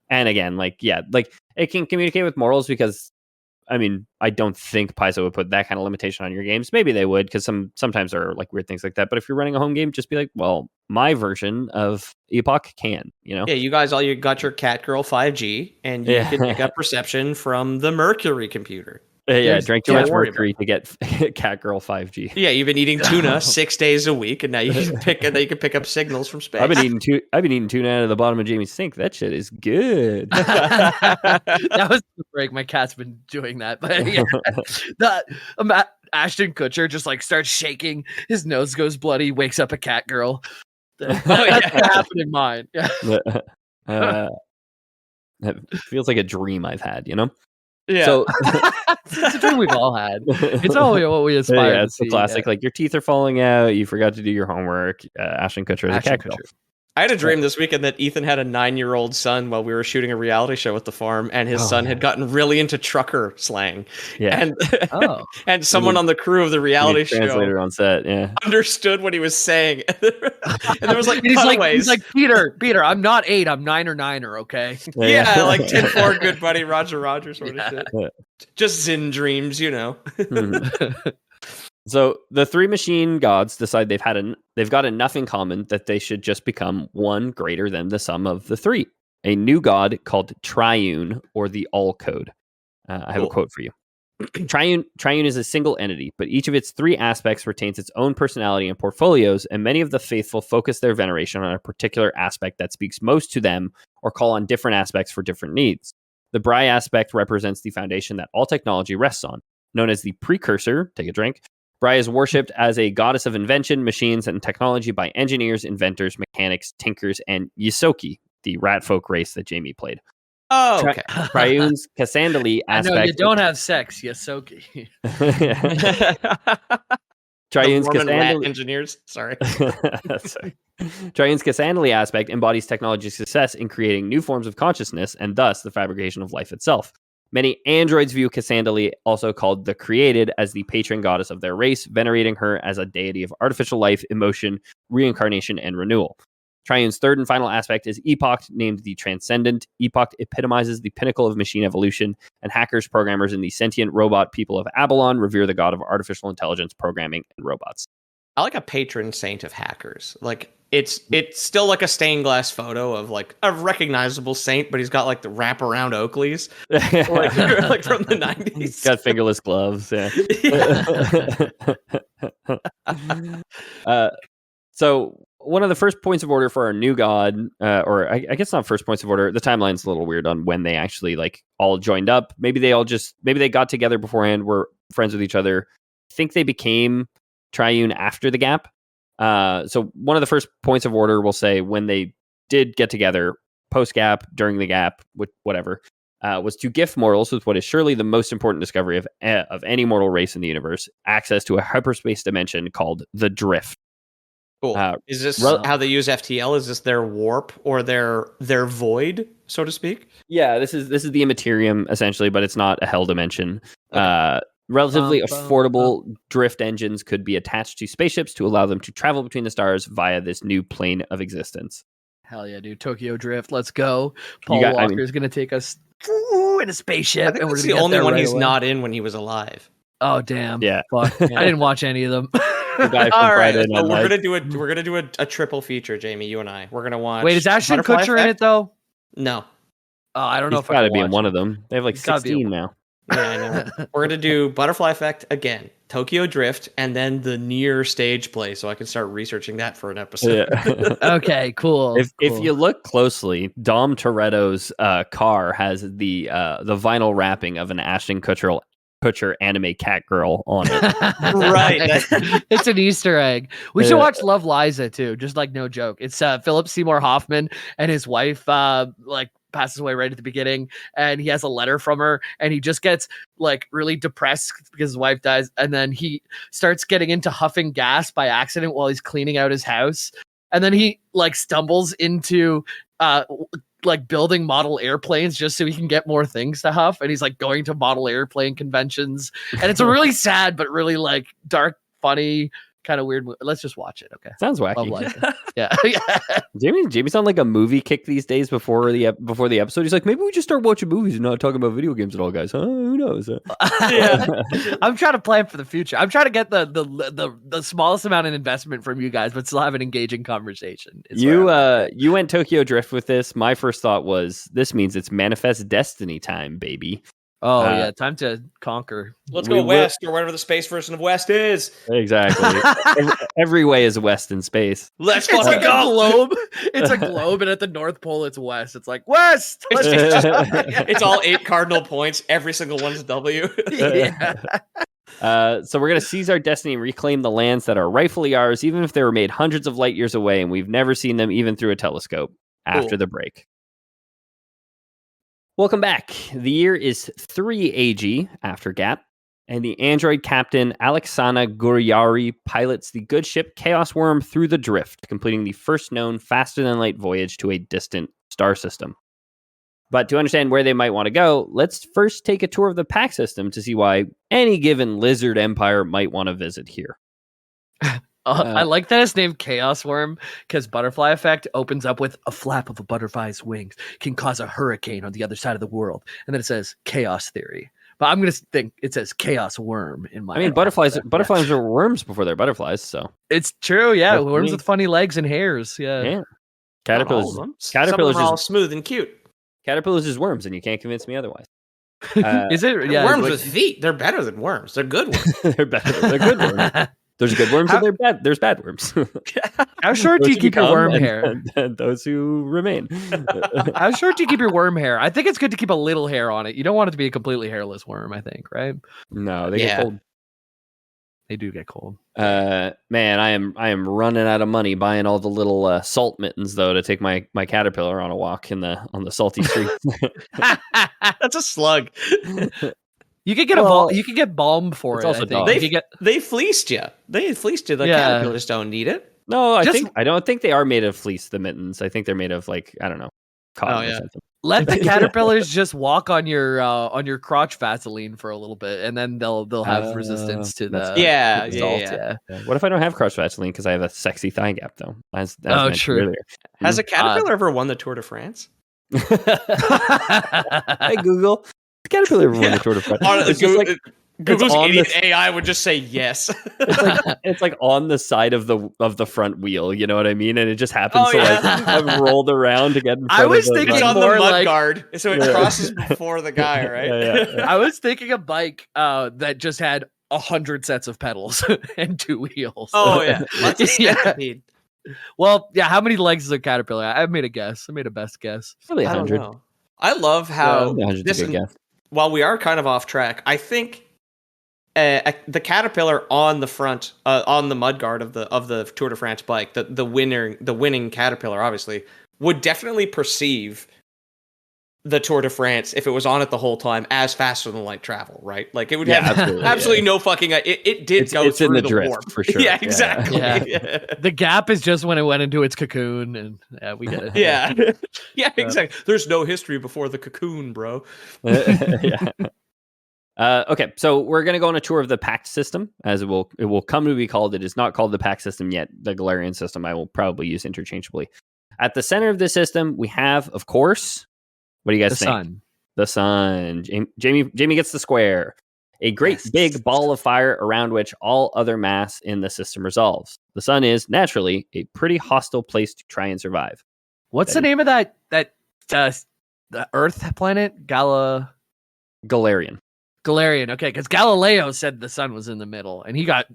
Speaker 1: And again, like it can communicate with mortals because, I mean, I don't think Paizo would put that kind of limitation on your games. Maybe they would, because sometimes there are like weird things like that. But if you're running a home game, just be like, well, my version of Epoch can,
Speaker 3: Yeah, you guys you got your Catgirl 5G, and you can pick up perception from the Mercury computer.
Speaker 1: Drank too much mercury to get Catgirl 5G.
Speaker 3: Yeah, you've been eating tuna 6 days a week, and now you can pick up signals from space.
Speaker 1: I've been eating tuna out of the bottom of Jamie's sink. That shit is good.
Speaker 2: That was the break. My cat's been doing that, but yeah, Ashton Kutcher just like starts shaking. His nose goes bloody. Wakes up a cat girl. That's what happened in mine. Yeah.
Speaker 1: It feels like a dream I've had, you know?
Speaker 3: Yeah.
Speaker 1: So
Speaker 2: it's a dream we've all had. It's all what we aspire to
Speaker 1: it's
Speaker 2: see.
Speaker 1: the classic. Like, your teeth are falling out. You forgot to do your homework. Ashton Kutcher is a cat girl.
Speaker 3: I had a dream this weekend that Ethan had a 9-year-old son while we were shooting a reality show at the farm, and his son had gotten really into trucker slang.
Speaker 1: Yeah.
Speaker 3: And, and someone on the crew of the reality show
Speaker 1: translator on set,
Speaker 3: understood what he was saying. And there was like cutaways.
Speaker 2: He's like, Peter, I'm not 8, I'm 9 or 9er, okay?
Speaker 3: Yeah, like 10-4, good buddy, Roger sort of shit. Yeah. Just Zin dreams, you know.
Speaker 1: Mm-hmm. So the three machine gods decide they've got enough in common that they should just become one greater than the sum of the three. A new god called Triune, or the All Code. I have a quote for you. Triune is a single entity, but each of its three aspects retains its own personality and portfolios, and many of the faithful focus their veneration on a particular aspect that speaks most to them, or call on different aspects for different needs. The Bri aspect represents the foundation that all technology rests on. Known as the precursor, take a drink, Bri is worshipped as a goddess of invention, machines, and technology by engineers, inventors, mechanics, tinkers, and Ysoki, the rat folk race that Jamie played.
Speaker 3: Oh, okay.
Speaker 1: Triune's Cassandali aspect.
Speaker 2: I know you don't have sex, Ysoki.
Speaker 3: Triune's Cassandali engineers. Sorry.
Speaker 1: Triune's Cassandali aspect embodies technology's success in creating new forms of consciousness, and thus the fabrication of life itself. Many androids view Cassandali, also called the Created, as the patron goddess of their race, venerating her as a deity of artificial life, emotion, reincarnation, and renewal. Triune's third and final aspect is Epoch, named the Transcendent. Epoch epitomizes the pinnacle of machine evolution, and hackers, programmers, and the sentient robot people of Abalon revere the god of artificial intelligence, programming, and robots.
Speaker 3: I like a patron saint of hackers. Like, it's still like a stained glass photo of like a recognizable saint, but he's got like the wraparound Oakleys, like from the 90s.
Speaker 1: He's got fingerless gloves. Yeah. So one of the first points of order for our new god, or I guess not first points of order. The timeline's a little weird on when they actually like all joined up. Maybe they got together beforehand, were friends with each other. I think they became Triune after the gap. So one of the first points of order, we'll say, when they did get together, post gap, during the gap, whatever, was to gift mortals with what is surely the most important discovery of any mortal race in the universe: access to a hyperspace dimension called the Drift.
Speaker 3: Cool. Is this how they use FTL? Is this their warp or their void, so to speak?
Speaker 1: Yeah, this is the Immaterium essentially, but it's not a hell dimension. Okay. Relatively affordable drift engines could be attached to spaceships to allow them to travel between the stars via this new plane of existence.
Speaker 2: Hell yeah, dude! Tokyo Drift, let's go. Paul Walker's gonna take us in a spaceship.
Speaker 3: I think that's the only one he's not in when he was alive.
Speaker 2: Oh damn!
Speaker 1: Yeah,
Speaker 2: fuck. I didn't watch any of them.
Speaker 3: All right, so we're gonna do a triple feature, Jamie. You and I. We're gonna watch.
Speaker 2: Wait, is Ashton Kutcher in it though?
Speaker 3: No.
Speaker 2: Oh, I don't know if
Speaker 1: I gotta be in one of them. They have like 16 now.
Speaker 3: Yeah, I know. We're gonna do Butterfly Effect again, Tokyo Drift, and then the Nier stage play, so I can start researching that for an episode.
Speaker 2: Yeah. Okay, cool.
Speaker 1: If you look closely, Dom Toretto's car has the vinyl wrapping of an Ashton Kutcher anime cat girl on it.
Speaker 3: Right.
Speaker 2: It's an Easter egg. We should watch Love Liza too, just like no joke. It's Philip Seymour Hoffman and his wife passes away right at the beginning, and he has a letter from her, and he just gets like really depressed because his wife dies, and then he starts getting into huffing gas by accident while he's cleaning out his house, and then he like stumbles into like building model airplanes just so he can get more things to huff, and he's like going to model airplane conventions, and it's a really sad but really like dark, funny, kind of weird movie. Let's just watch it. Okay,
Speaker 1: sounds wacky.
Speaker 2: Love Life. Yeah.
Speaker 1: Jamie's on like a movie kick these days before the episode. He's like, maybe we just start watching movies and not talking about video games at all, guys. Huh? Who knows?
Speaker 2: Yeah. I'm trying to plan for the future. I'm trying to get the smallest amount of investment from you guys, but still have an engaging conversation.
Speaker 1: You went Tokyo Drift with this. My first thought was, this means it's Manifest Destiny time, baby.
Speaker 2: Oh yeah, time to conquer.
Speaker 3: Let's go west, or whatever the space version of west is.
Speaker 1: Exactly. every way is west in space.
Speaker 3: Let's
Speaker 2: It's like
Speaker 3: go.
Speaker 2: a globe. It's a globe, and at the North Pole, it's west. It's like west.
Speaker 3: It's all 8 cardinal points. Every single one's W.
Speaker 2: Yeah.
Speaker 1: So we're going to seize our destiny and reclaim the lands that are rightfully ours, even if they were made hundreds of light years away and we've never seen them even through a telescope. After the break. Welcome back. The year is 3 AG after Gap, and the android captain Alexana Guryari pilots the good ship Chaos Worm through the drift, completing the first known faster-than-light voyage to a distant star system. But to understand where they might want to go, let's first take a tour of the pack system to see why any given lizard empire might want to visit here.
Speaker 2: I like that it's named Chaos Worm because Butterfly Effect opens up with a flap of a butterfly's wings can cause a hurricane on the other side of the world. And then it says Chaos Theory. But I'm going to think it says Chaos Worm in my
Speaker 1: butterflies are worms before they're butterflies, so.
Speaker 2: It's true, yeah. Worms with funny legs and hairs, yeah.
Speaker 1: Caterpillars.
Speaker 3: Some of them are all smooth and cute.
Speaker 1: Caterpillars is worms, and you can't convince me otherwise.
Speaker 2: Is it? Yeah,
Speaker 3: worms with feet. They're better than worms. They're good worms.
Speaker 1: They're better. They're good worms. There's good worms and there's bad worms.
Speaker 2: How short do you keep your worm hair?
Speaker 1: And those who remain.
Speaker 2: How short do you keep your worm hair? I think it's good to keep a little hair on it. You don't want it to be a completely hairless worm, I think, right?
Speaker 1: No, they get cold.
Speaker 2: They do get cold.
Speaker 1: Man, I am running out of money buying all the little salt mittens though to take my caterpillar on a walk on the salty street.
Speaker 3: That's a slug.
Speaker 2: You could get you could get balm for it.
Speaker 1: Also
Speaker 3: they fleeced you. They fleeced you. The caterpillars don't need it.
Speaker 1: No, I don't think they are made of fleece. The mittens. I think they're made of like, I don't know, cotton or something.
Speaker 2: Let the caterpillars just walk on your crotch Vaseline for a little bit, and then they'll have resistance to the
Speaker 3: salt.
Speaker 1: What if I don't have crotch Vaseline because I have a sexy thigh gap though? As
Speaker 2: true.
Speaker 1: Earlier.
Speaker 3: Has a caterpillar ever won the Tour de France?
Speaker 1: Hey Google. Caterpillar won the Tour de France.
Speaker 3: Google's idiot AI would just say yes.
Speaker 1: It's like on the side of the front wheel, you know what I mean? And it just happens to have rolled around to get in front
Speaker 2: I was thinking
Speaker 3: on the mud guard, so it crosses before the guy, right?
Speaker 2: I was thinking a bike that just had 100 sets of pedals and 2 wheels.
Speaker 3: Oh yeah, lots of speed.
Speaker 2: Well, yeah. How many legs is a caterpillar? I made a guess. I made a best guess.
Speaker 1: Probably 100.
Speaker 3: I love how while we are kind of off track, I think the caterpillar on the front, on the mudguard of the Tour de France bike, the winning caterpillar, obviously, would definitely perceive the Tour de France if it was on it the whole time as faster than light travel, right? Like it would have absolutely no fucking. It did go through
Speaker 1: in the
Speaker 3: drift
Speaker 1: warp for sure.
Speaker 3: Yeah, exactly.
Speaker 2: Yeah. The gap is just when it went into its cocoon, and we get it.
Speaker 3: Yeah, exactly. There's no history before the cocoon, bro.
Speaker 1: Okay, so we're going to go on a tour of the pact system, as it will come to be called. It is not called the pact system yet. The Galarian system I will probably use interchangeably. At the center of the system, we have, of course, what do you guys think? The sun. Jamie gets the square. A great big ball of fire around which all other mass in the system resolves. The sun is, naturally, a pretty hostile place to try and survive.
Speaker 2: What's the name of that the Earth planet? Galarian. Galarian, okay, because Galileo said the sun was in the middle, and he got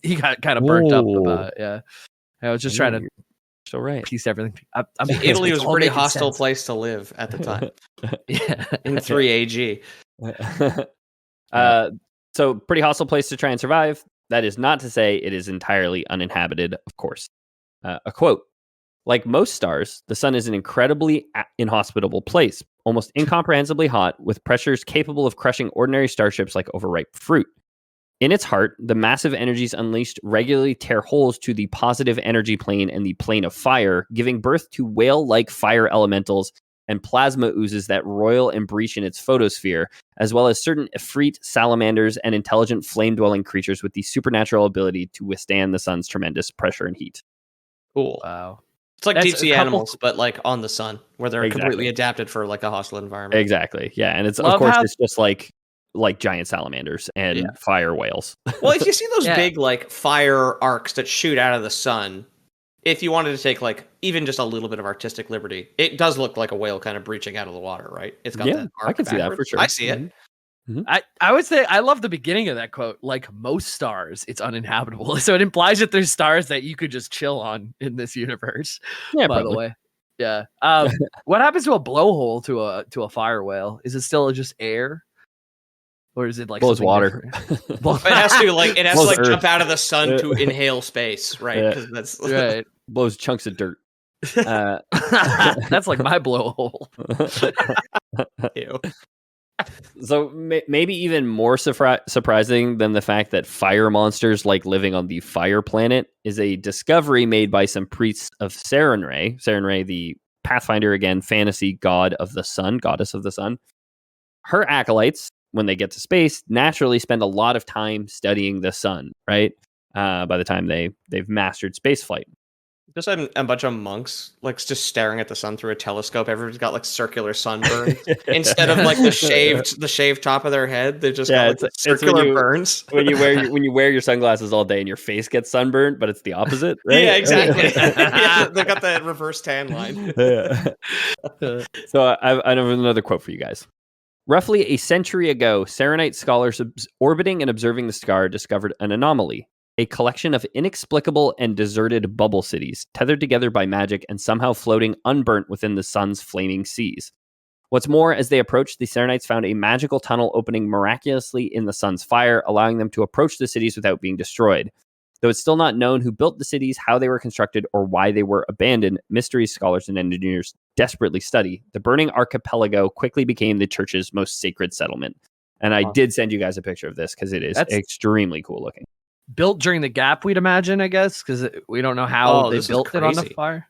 Speaker 2: kind of burnt up about it. Yeah, I was just trying to piece everything.
Speaker 3: Italy was a pretty hostile place to live at the time. In 3 AG.
Speaker 1: So pretty hostile place to try and survive. That is not to say it is entirely uninhabited, of course. A quote: like most stars, the sun is an incredibly inhospitable place, almost incomprehensibly hot, with pressures capable of crushing ordinary starships like overripe fruit. In its heart, the massive energies unleashed regularly tear holes to the positive energy plane and the plane of fire, giving birth to whale-like fire elementals and plasma oozes that roil and breach in its photosphere, as well as certain Ifrit, salamanders, and intelligent flame-dwelling creatures with the supernatural ability to withstand the sun's tremendous pressure and heat.
Speaker 3: Cool.
Speaker 2: Wow.
Speaker 3: It's like
Speaker 2: That's
Speaker 3: deep
Speaker 2: a
Speaker 3: sea
Speaker 2: couple-
Speaker 3: animals, but like on the sun, where they're
Speaker 1: Exactly.
Speaker 3: completely adapted for like a hostile environment.
Speaker 1: Exactly. Yeah, and it's
Speaker 2: Love
Speaker 1: of course
Speaker 2: how-
Speaker 1: it's just like giant salamanders and
Speaker 2: Yeah.
Speaker 1: fire whales.
Speaker 3: Well, if you see those
Speaker 2: Yeah.
Speaker 3: big like fire arcs that shoot out of the sun, if you wanted to take like even just a little bit of artistic liberty, it does look like a whale kind of breaching out of the water, right? It's got
Speaker 1: Yeah,
Speaker 3: that arc
Speaker 1: I can see that for
Speaker 3: backwards.
Speaker 1: sure.
Speaker 3: I see it.
Speaker 2: I would say I love the beginning of that quote. Like most stars, it's uninhabitable. So it implies that there's stars that you could just chill on in this universe.
Speaker 1: Yeah,
Speaker 2: by
Speaker 1: probably.
Speaker 2: the way. Yeah. What happens to a blowhole to a fire whale? Is it still just air, or is it like
Speaker 1: Blows
Speaker 2: something
Speaker 1: water.
Speaker 2: different?
Speaker 3: But it has to like
Speaker 1: Blows earth.
Speaker 3: jump out of the sun
Speaker 1: Yeah.
Speaker 3: to inhale space, right?
Speaker 1: Yeah.
Speaker 3: Because that's
Speaker 2: Right.
Speaker 1: Blows chunks of dirt.
Speaker 2: That's like my blowhole.
Speaker 3: Ew.
Speaker 1: So maybe even more surprising than the fact that fire monsters like living on the fire planet is a discovery made by some priests of Sarenrae. Sarenrae, the Pathfinder, again, fantasy god of the sun, goddess of the sun. Her acolytes, when they get to space, naturally spend a lot of time studying the sun, right? By the time they've mastered spaceflight.
Speaker 3: Just a bunch of monks like just staring at the sun through a telescope. Everyone's got like circular sunburns instead of like the shaved top of their head. They just got like circular burns.
Speaker 1: when you wear your sunglasses all day and your face gets sunburned, but it's the opposite, right?
Speaker 3: Yeah, exactly. Yeah, they got that reverse tan line.
Speaker 1: Yeah. So I have another quote for you guys. Roughly a century ago, Serenite scholars orbiting and observing the star discovered an anomaly. A collection of inexplicable and deserted bubble cities, tethered together by magic and somehow floating unburnt within the sun's flaming seas. What's more, as they approached, the Serenites found a magical tunnel opening miraculously in the sun's fire, allowing them to approach the cities without being destroyed. Though it's still not known who built the cities, how they were constructed, or why they were abandoned, mysteries scholars and engineers desperately study. The burning archipelago quickly became the church's most sacred settlement. And I did send you guys a picture of this because it is extremely cool looking.
Speaker 2: Built during the gap, we'd imagine, I guess, because we don't know how they built it on the fire.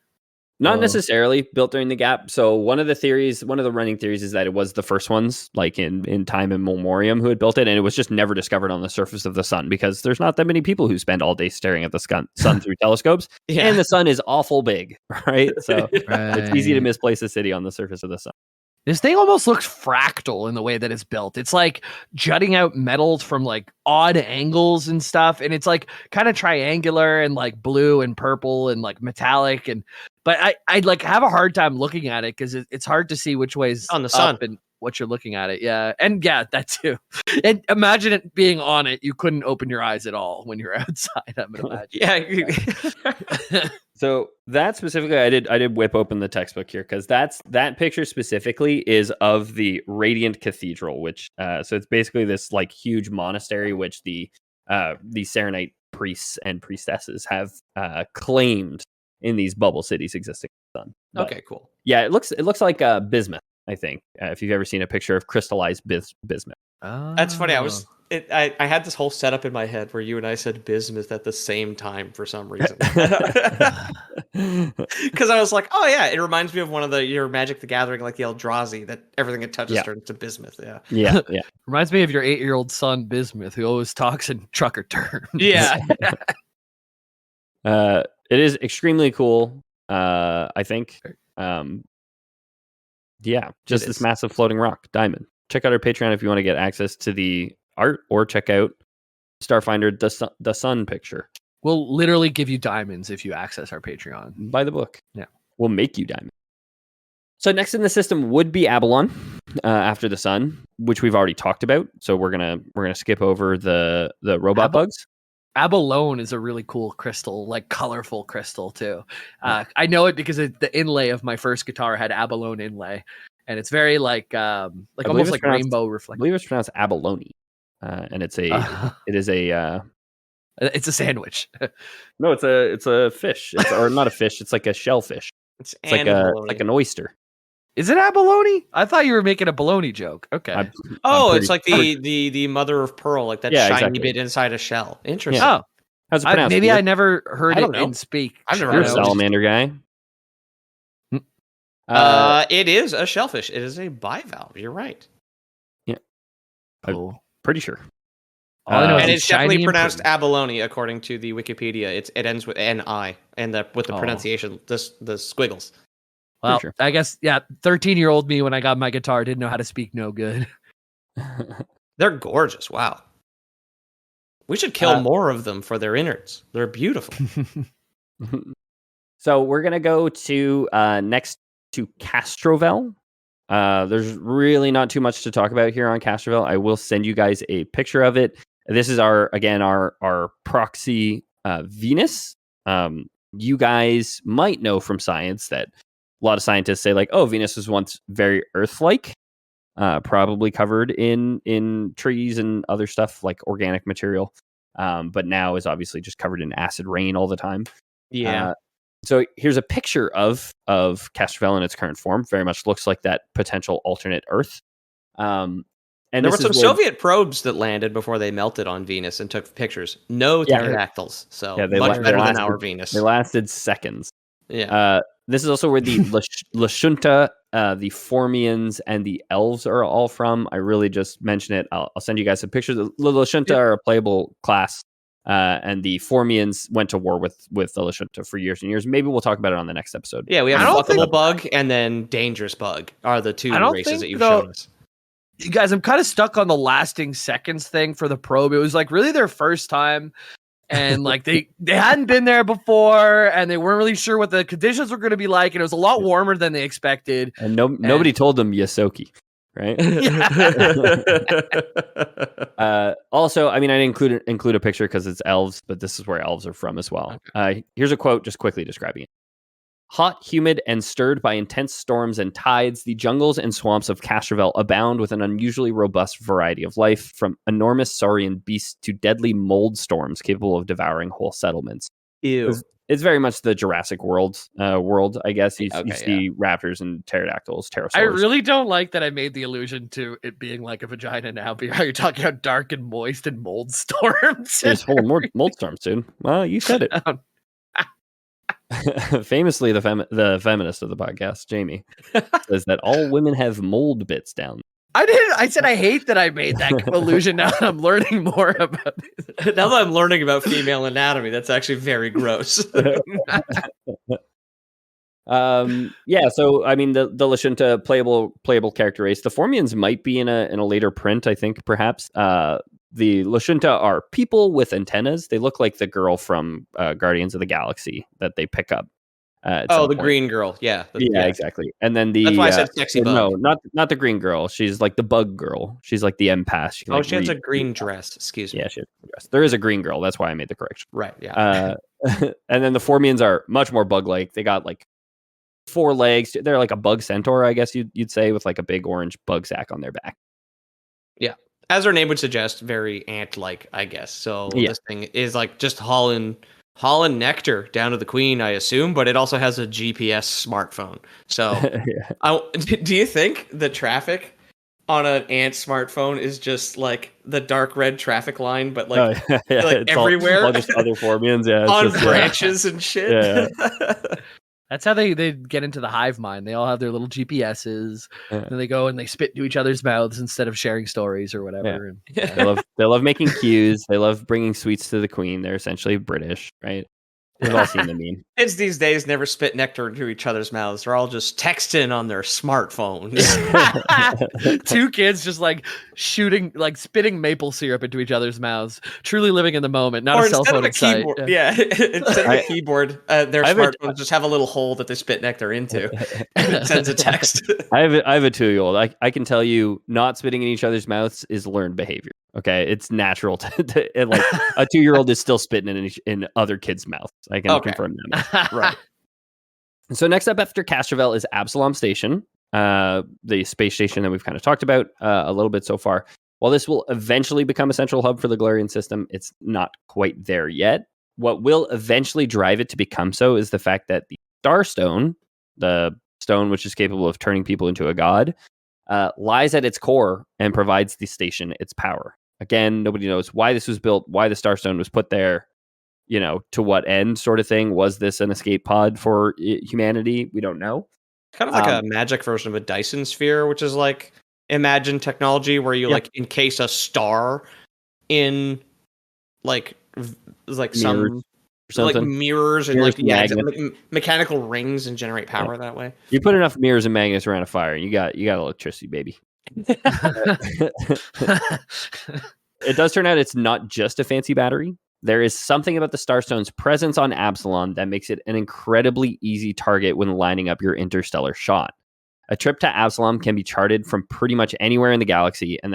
Speaker 1: Not necessarily built during the gap. So one of the running theories is that it was the first ones, like in time in memoriam, who had built it, and it was just never discovered on the surface of the sun because there's not that many people who spend all day staring at the sun through telescopes, and the sun is awful big, right? So it's easy to misplace a city on the surface of the sun.
Speaker 2: This thing almost looks fractal in the way that it's built. It's like jutting out metals from like odd angles and stuff. And it's like kind of triangular and like blue and purple and like metallic. But I like have a hard time looking at it because it's hard to see which way's
Speaker 3: on the sun
Speaker 2: and what you're looking at it. Yeah. And yeah, that too. And imagine it being on it. You couldn't open your eyes at all when you're outside, I'm gonna imagine.
Speaker 3: Yeah.
Speaker 1: So that specifically, I did whip open the textbook here because that picture specifically is of the Radiant Cathedral, which so it's basically this like huge monastery which the Serenite priests and priestesses have claimed in these bubble cities existing in the sun. But,
Speaker 3: okay, cool.
Speaker 1: Yeah, it looks like bismuth. I think if you've ever seen a picture of crystallized bismuth.
Speaker 3: That's funny. I had this whole setup in my head where you and I said bismuth at the same time for some reason. Because I was like, oh yeah, it reminds me of one of your Magic the Gathering, like the Eldrazi, that everything it touches turns to bismuth.
Speaker 1: Yeah.
Speaker 2: Reminds me of your 8-year-old son Bismuth, who always talks in trucker terms.
Speaker 3: Yeah.
Speaker 1: It is extremely cool. I think. Yeah, just this massive floating rock diamond. Check out our Patreon if you want to get access to the art, or check out Starfinder the Sun picture.
Speaker 2: We'll literally give you diamonds if you access our Patreon.
Speaker 1: Buy the book.
Speaker 2: Yeah.
Speaker 1: We'll make you diamonds. So next in the system would be Abalone, after the sun, which we've already talked about. So we're gonna skip over the robot bugs.
Speaker 2: Abalone is a really cool crystal, like colorful crystal too. I know it because the inlay of my first guitar had abalone inlay, and it's very like almost like rainbow reflective.
Speaker 1: I believe it's pronounced abalone, and it's
Speaker 2: a sandwich.
Speaker 1: No, it's a fish, or not a fish. It's like a shellfish. It's like an oyster.
Speaker 2: Is it abalone? I thought you were making a bologna joke. Okay.
Speaker 3: It's like the mother of pearl, like that shiny bit inside a shell. Interesting.
Speaker 2: Yeah.
Speaker 1: Oh, how's it pronounced?
Speaker 2: I never heard it in speak.
Speaker 3: I've never
Speaker 1: You're
Speaker 3: heard
Speaker 1: a salamander guy.
Speaker 3: It is a shellfish. It is a bivalve. You're right.
Speaker 1: Yeah.
Speaker 2: Cool.
Speaker 1: I'm pretty sure.
Speaker 2: All I know is
Speaker 3: And
Speaker 2: it's
Speaker 3: it's definitely
Speaker 2: shiny and
Speaker 3: pronounced
Speaker 2: pretty.
Speaker 3: abalone according to the Wikipedia. It ends with N-I, and with the
Speaker 2: Oh.
Speaker 3: pronunciation, the squiggles.
Speaker 2: Well,
Speaker 1: sure.
Speaker 2: I guess, 13-year-old me when I got my guitar didn't know how to speak no good.
Speaker 3: They're gorgeous. Wow. We should kill more of them for their innards. They're beautiful.
Speaker 1: So we're going to go to next to Castrovel. There's really not too much to talk about here on Castrovel. I will send you guys a picture of it. This is our proxy Venus. You guys might know from science that a lot of scientists say like, oh, Venus was once very Earth-like, probably covered in trees and other stuff like organic material, but now is obviously just covered in acid rain all the time.
Speaker 3: Yeah.
Speaker 1: So here's a picture of Castrovel in its current form. Very much looks like that potential alternate Earth. And
Speaker 3: there were some Soviet probes that landed before they melted on Venus and took pictures. No pterodactyls. So much better than our Venus.
Speaker 1: They lasted seconds.
Speaker 3: Yeah.
Speaker 1: This is also where the Lashunta, the Formians, and the Elves are all from. I really just mention it. I'll send you guys some pictures. The Lashunta are a playable class. And the Formians went to war with the Lashunta for years and years. Maybe we'll talk about it on the next episode.
Speaker 3: Yeah, we have Fuckable Bug and then Dangerous Bug are the two races that you've shown us.
Speaker 2: You guys, I'm kind of stuck on the lasting seconds thing for the probe. It was like really their first time, and like they hadn't been there before, and they weren't really sure what the conditions were going to be like, and it was a lot warmer than they expected.
Speaker 1: And nobody told them Yosoki. Right. Also, I mean, I didn't include a picture because it's elves, but this is where elves are from as well. Okay. Here's a quote just quickly describing it. Hot, humid, and stirred by intense storms and tides, the jungles and swamps of Castrovel abound with an unusually robust variety of life, from enormous saurian beasts to deadly mold storms capable of devouring whole settlements.
Speaker 3: Ew.
Speaker 1: It's very much the Jurassic world, I guess. You see raptors and pterodactyls, pterosaurs.
Speaker 2: I really don't like that I made the allusion to it being like a vagina now. How you're talking about dark and moist and mold storms.
Speaker 1: It's full of mold storms, dude. Well, you said it. Famously, the feminist of the podcast, Jamie, says that all women have mold bits down.
Speaker 2: I didn't. I said I hate that I made that allusion. Now that I'm learning more about this.
Speaker 3: Now that I'm learning about female anatomy, that's actually very gross.
Speaker 1: Yeah. So I mean, the Lashunta playable character race. The Formians might be in a later print. I think perhaps. The Lashunta are people with antennas. They look like the girl from Guardians of the Galaxy that they pick up.
Speaker 3: The green girl. Yeah.
Speaker 1: Yeah, exactly. And then
Speaker 3: that's why I said sexy bug.
Speaker 1: No, not the green girl. She's like the bug girl. She's like the empath.
Speaker 3: She has a green dress. Excuse me.
Speaker 1: Yeah, she has a dress. There is a green girl. That's why I made the correction.
Speaker 3: Right. Yeah.
Speaker 1: And then the Formians are much more bug-like. They got like 4 legs. They're like a bug centaur, I guess you'd say, with like a big orange bug sack on their back.
Speaker 3: Yeah. As her name would suggest, very ant-like, I guess. So This thing is like just hauling nectar down to the queen, I assume, but it also has a GPS smartphone. So do you think the traffic on an ant smartphone is just like the dark red traffic line, but like, like everywhere?
Speaker 1: All just other Formians,
Speaker 3: on branches and shit.
Speaker 1: Yeah.
Speaker 2: That's how they get into the hive mind. They all have their little GPSs, and they go and they spit into each other's mouths instead of sharing stories or whatever.
Speaker 1: Yeah. And, they love making cues. They love bringing sweets to the queen. They're essentially British, right? We've all seen the meme.
Speaker 3: Kids these days never spit nectar into each other's mouths. They're all just texting on their smartphones.
Speaker 2: 2 kids just like spitting maple syrup into each other's mouths. Truly living in the moment, not a cell phone in sight.
Speaker 3: Yeah, instead of a keyboard, their smartphones just have a little hole that they spit nectar into. And it sends a text.
Speaker 1: I have a 2-year-old. I can tell you, not spitting in each other's mouths is learned behavior. Okay, it's natural to like a 2-year-old is still spitting in other kids' mouths. I can confirm that.
Speaker 3: Right.
Speaker 1: So next up after Castrovel is Absalom Station, the space station that we've kind of talked about a little bit so far. While this will eventually become a central hub for the Galarian system, it's not quite there yet. What will eventually drive it to become so is the fact that the Starstone, the stone which is capable of turning people into a god, lies at its core and provides the station its power. Again, nobody knows why this was built, why the Starstone was put there, to what end, sort of thing. Was this an escape pod for humanity? We don't know.
Speaker 3: Kind of like a magic version of a Dyson sphere, which is like imagine technology where you like encase a star in like some like mirrors and like mechanical rings and generate power that way.
Speaker 1: You put enough mirrors and magnets around a fire, and you got electricity, baby. It does turn out it's not just a fancy battery. There is something about the Starstone's presence on Absalom that makes it an incredibly easy target when lining up your interstellar shot. A trip to Absalom can be charted from pretty much anywhere in the galaxy, and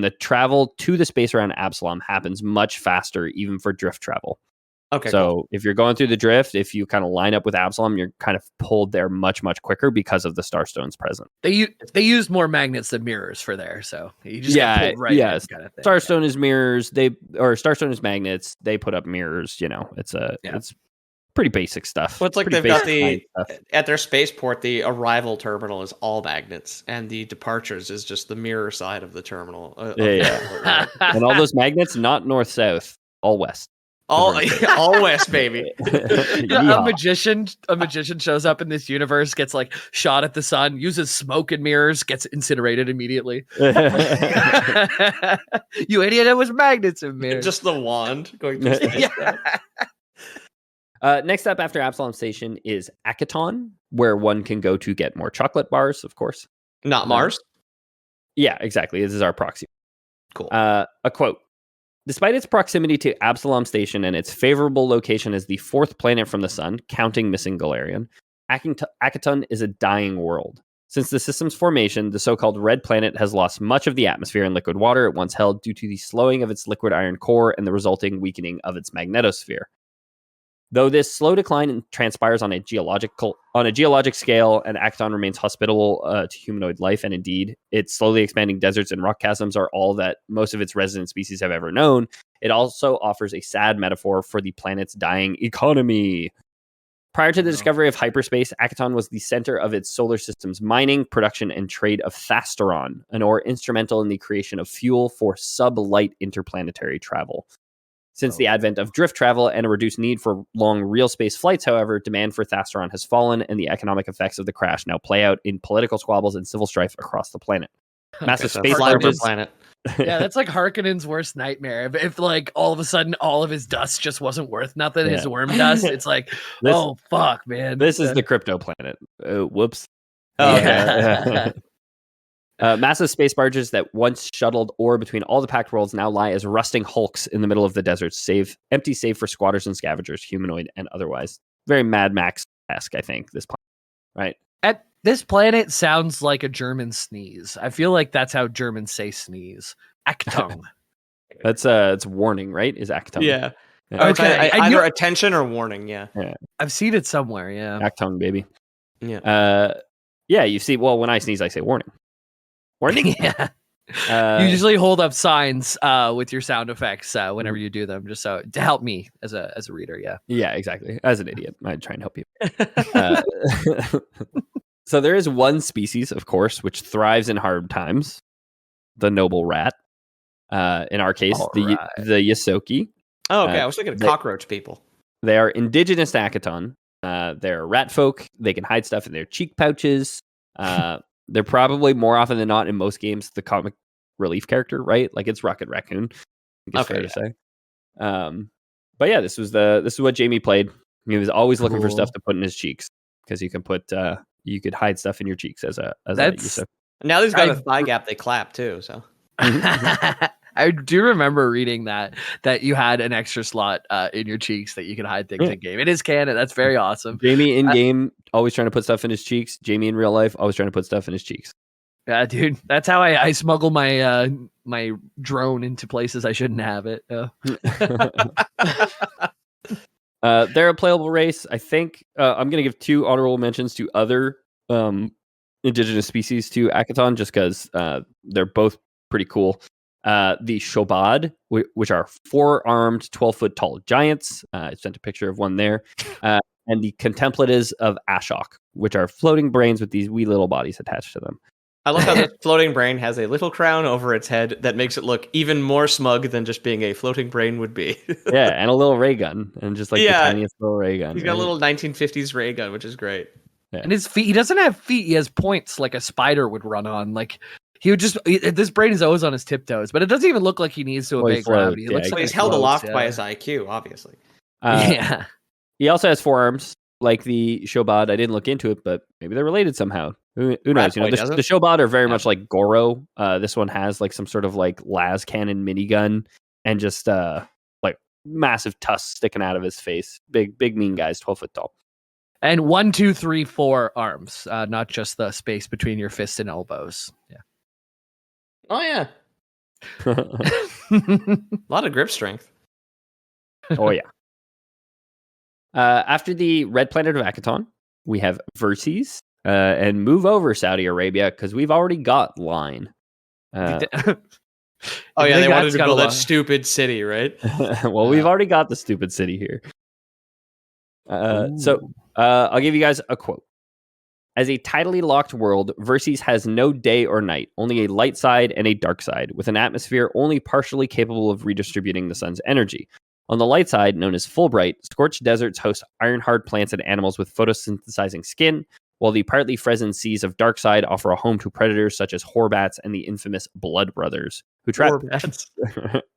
Speaker 1: the travel to the space around Absalom happens much faster, even for drift travel.
Speaker 3: Okay.
Speaker 1: So
Speaker 3: cool.
Speaker 1: If you're going through the drift, if you kind of line up with Absalom, you're kind of pulled there much, much quicker because of the Starstone's presence.
Speaker 2: They used more magnets than mirrors for there, so you just get pulled right in, kind of thing.
Speaker 1: Starstone is mirrors. Starstone is magnets. They put up mirrors. It's pretty basic stuff.
Speaker 3: Well, it's like they've got at their spaceport, the arrival terminal is all magnets, and the departures is just the mirror side of the terminal.
Speaker 1: And all those magnets, not north south, all west.
Speaker 3: All west, baby.
Speaker 2: A magician shows up in this universe, gets like shot at the sun, uses smoke and mirrors, gets incinerated immediately. You idiot! It was magnets and mirrors.
Speaker 3: Just the wand going through space.
Speaker 1: Next up after Absalom Station is Akaton, where one can go to get more chocolate bars, of course.
Speaker 3: Not Mars?
Speaker 1: Yeah, exactly. This is our proxy.
Speaker 3: Cool.
Speaker 1: A quote. Despite its proximity to Absalom Station and its favorable location as the fourth planet from the sun, counting missing Galarian, Akaton is a dying world. Since the system's formation, the so-called red planet has lost much of the atmosphere and liquid water it once held due to the slowing of its liquid iron core and the resulting weakening of its magnetosphere. Though this slow decline transpires on a geologic scale, and Akaton remains hospitable to humanoid life, and indeed, its slowly expanding deserts and rock chasms are all that most of its resident species have ever known, it also offers a sad metaphor for the planet's dying economy. Prior to the discovery of hyperspace, Akaton was the center of its solar system's mining, production, and trade of Thasteron, an ore instrumental in the creation of fuel for sub-light interplanetary travel. Since the advent of drift travel and a reduced need for long real space flights, however, demand for Thasteron has fallen, and the economic effects of the crash now play out in political squabbles and civil strife across the planet. Massive space barges.
Speaker 3: Planet.
Speaker 2: Yeah, that's like Harkonnen's worst nightmare. If like all of a sudden all of his dust just wasn't worth nothing, his worm dust, it's like, oh fuck, man.
Speaker 1: This is the crypto planet. Whoops.
Speaker 3: Oh, okay.
Speaker 1: Massive space barges that once shuttled ore between all the packed worlds now lie as rusting hulks in the middle of the desert, empty save for squatters and scavengers, humanoid and otherwise. Very Mad Max-esque, I think, this planet, right?
Speaker 2: This planet sounds like a German sneeze. I feel like that's how Germans say sneeze. Achtung.
Speaker 1: That's it's warning, right? Is Achtung.
Speaker 3: Yeah.
Speaker 2: Okay.
Speaker 3: Either attention or warning, yeah.
Speaker 2: I've seen it somewhere, yeah.
Speaker 1: Achtung, baby.
Speaker 3: Yeah.
Speaker 1: You see, well, when I sneeze, I say warning. Warning?
Speaker 2: Yeah. You usually hold up signs with your sound effects whenever you do them, just so to help me as a reader. Yeah.
Speaker 1: Yeah, exactly. As an idiot, I'd try and help you. So there is one species, of course, which thrives in hard times: the noble rat. In our case, the Ysoki.
Speaker 3: Oh, okay. I was thinking of cockroach people.
Speaker 1: They are indigenous to Akaton. They're rat folk. They can hide stuff in their cheek pouches. They're probably more often than not in most games the comic relief character, right? Like it's Rocket Raccoon. I think it's fair to say. But yeah, this is what Jamie played. He was always looking for stuff to put in his cheeks because you can put you could hide stuff in your cheeks as a
Speaker 3: Now he's got a thigh gap they clap too, so
Speaker 2: I do remember reading that you had an extra slot in your cheeks that you can hide things in game. It is canon. That's very awesome.
Speaker 1: Jamie in game always trying to put stuff in his cheeks. Jamie in real life always trying to put stuff in his cheeks.
Speaker 2: Yeah, dude. That's how I smuggle my my drone into places I shouldn't have it.
Speaker 1: They're a playable race. I think I'm going to give 2 honorable mentions to other indigenous species to Akaton just because they're both pretty cool. The Shobad, which are 4-armed, 12-foot tall giants. I sent a picture of one there. And the Contemplatives of Ashok, which are floating brains with these wee little bodies attached to them.
Speaker 3: I love how the floating brain has a little crown over its head that makes it look even more smug than just being a floating brain would be.
Speaker 1: Yeah, and a little ray gun. And just like the tiniest little ray gun.
Speaker 3: He's got a little 1950s ray gun, which is great.
Speaker 2: And his feet, he doesn't have feet. He has points like a spider would run on. Like he would just, this brain is always on his tiptoes, but it doesn't even look like he needs to obey gravity. It looks like
Speaker 3: he's held aloft by his IQ, obviously.
Speaker 2: Yeah.
Speaker 1: He also has forearms like the Shobad. I didn't look into it, but maybe they're related somehow. Who knows? You know, the Shobad are very much like Goro. This one has like some sort of like las cannon minigun and just like massive tusks sticking out of his face. Big mean guys, 12 foot tall.
Speaker 2: And 1, 2, 3, 4 arms, not just the space between your fists and elbows. Yeah.
Speaker 3: Oh yeah. A lot of grip strength.
Speaker 1: Oh yeah. After the red planet of Akaton, we have Verces and move over Saudi Arabia because we've already got Line.
Speaker 3: Oh yeah, they wanted to build that stupid city, right?
Speaker 1: Well, we've already got the stupid city here. So I'll give you guys a quote. As a tidally locked world, Verces has no day or night, only a light side and a dark side, with an atmosphere only partially capable of redistributing the sun's energy. On the light side, known as Fulbright, scorched deserts host iron-hard plants and animals with photosynthesizing skin, while the partly frozen seas of dark side offer a home to predators such as Horbats and the infamous Blood Brothers, who trap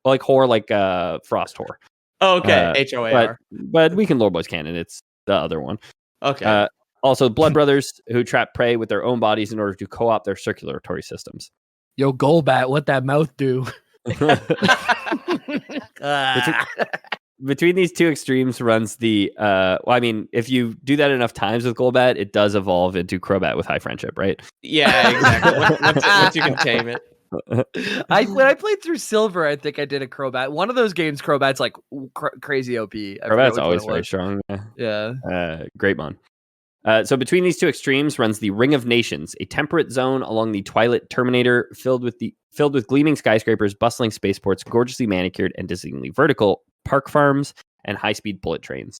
Speaker 1: like Hor, like Frost Hor.
Speaker 3: Oh, okay, HOAR.
Speaker 1: But we can Lore Boys canon. It's the other one.
Speaker 3: Okay.
Speaker 1: Also, Blood Brothers, who trap prey with their own bodies in order to co-opt their circulatory systems.
Speaker 2: Yo, Golbat, what that mouth do?
Speaker 1: Between these two extremes runs the if you do that enough times with Golbat, it does evolve into Crobat with high friendship, right?
Speaker 3: Yeah, exactly. once you can tame it.
Speaker 2: When I played through Silver, I think I did a Crobat. One of those games, Crobat's like crazy OP.
Speaker 1: Crobat's always very strong.
Speaker 2: Yeah.
Speaker 1: Great mon. So between these two extremes runs the Ring of Nations, a temperate zone along the Twilight Terminator, filled with gleaming skyscrapers, bustling spaceports, gorgeously manicured and dizzyingly vertical park farms, and high-speed bullet trains.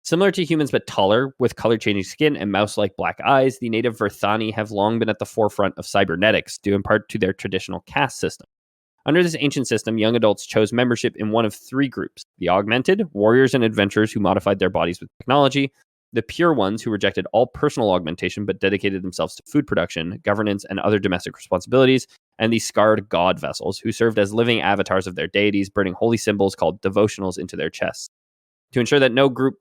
Speaker 1: Similar to humans but taller, with color-changing skin and mouse-like black eyes, the native Verthani have long been at the forefront of cybernetics, due in part to their traditional caste system. Under this ancient system, young adults chose membership in one of three groups: the Augmented, warriors and adventurers who modified their bodies with technology; the Pure Ones, who rejected all personal augmentation but dedicated themselves to food production, governance, and other domestic responsibilities; and the Scarred God Vessels, who served as living avatars of their deities, burning holy symbols called devotionals into their chests. To ensure that no group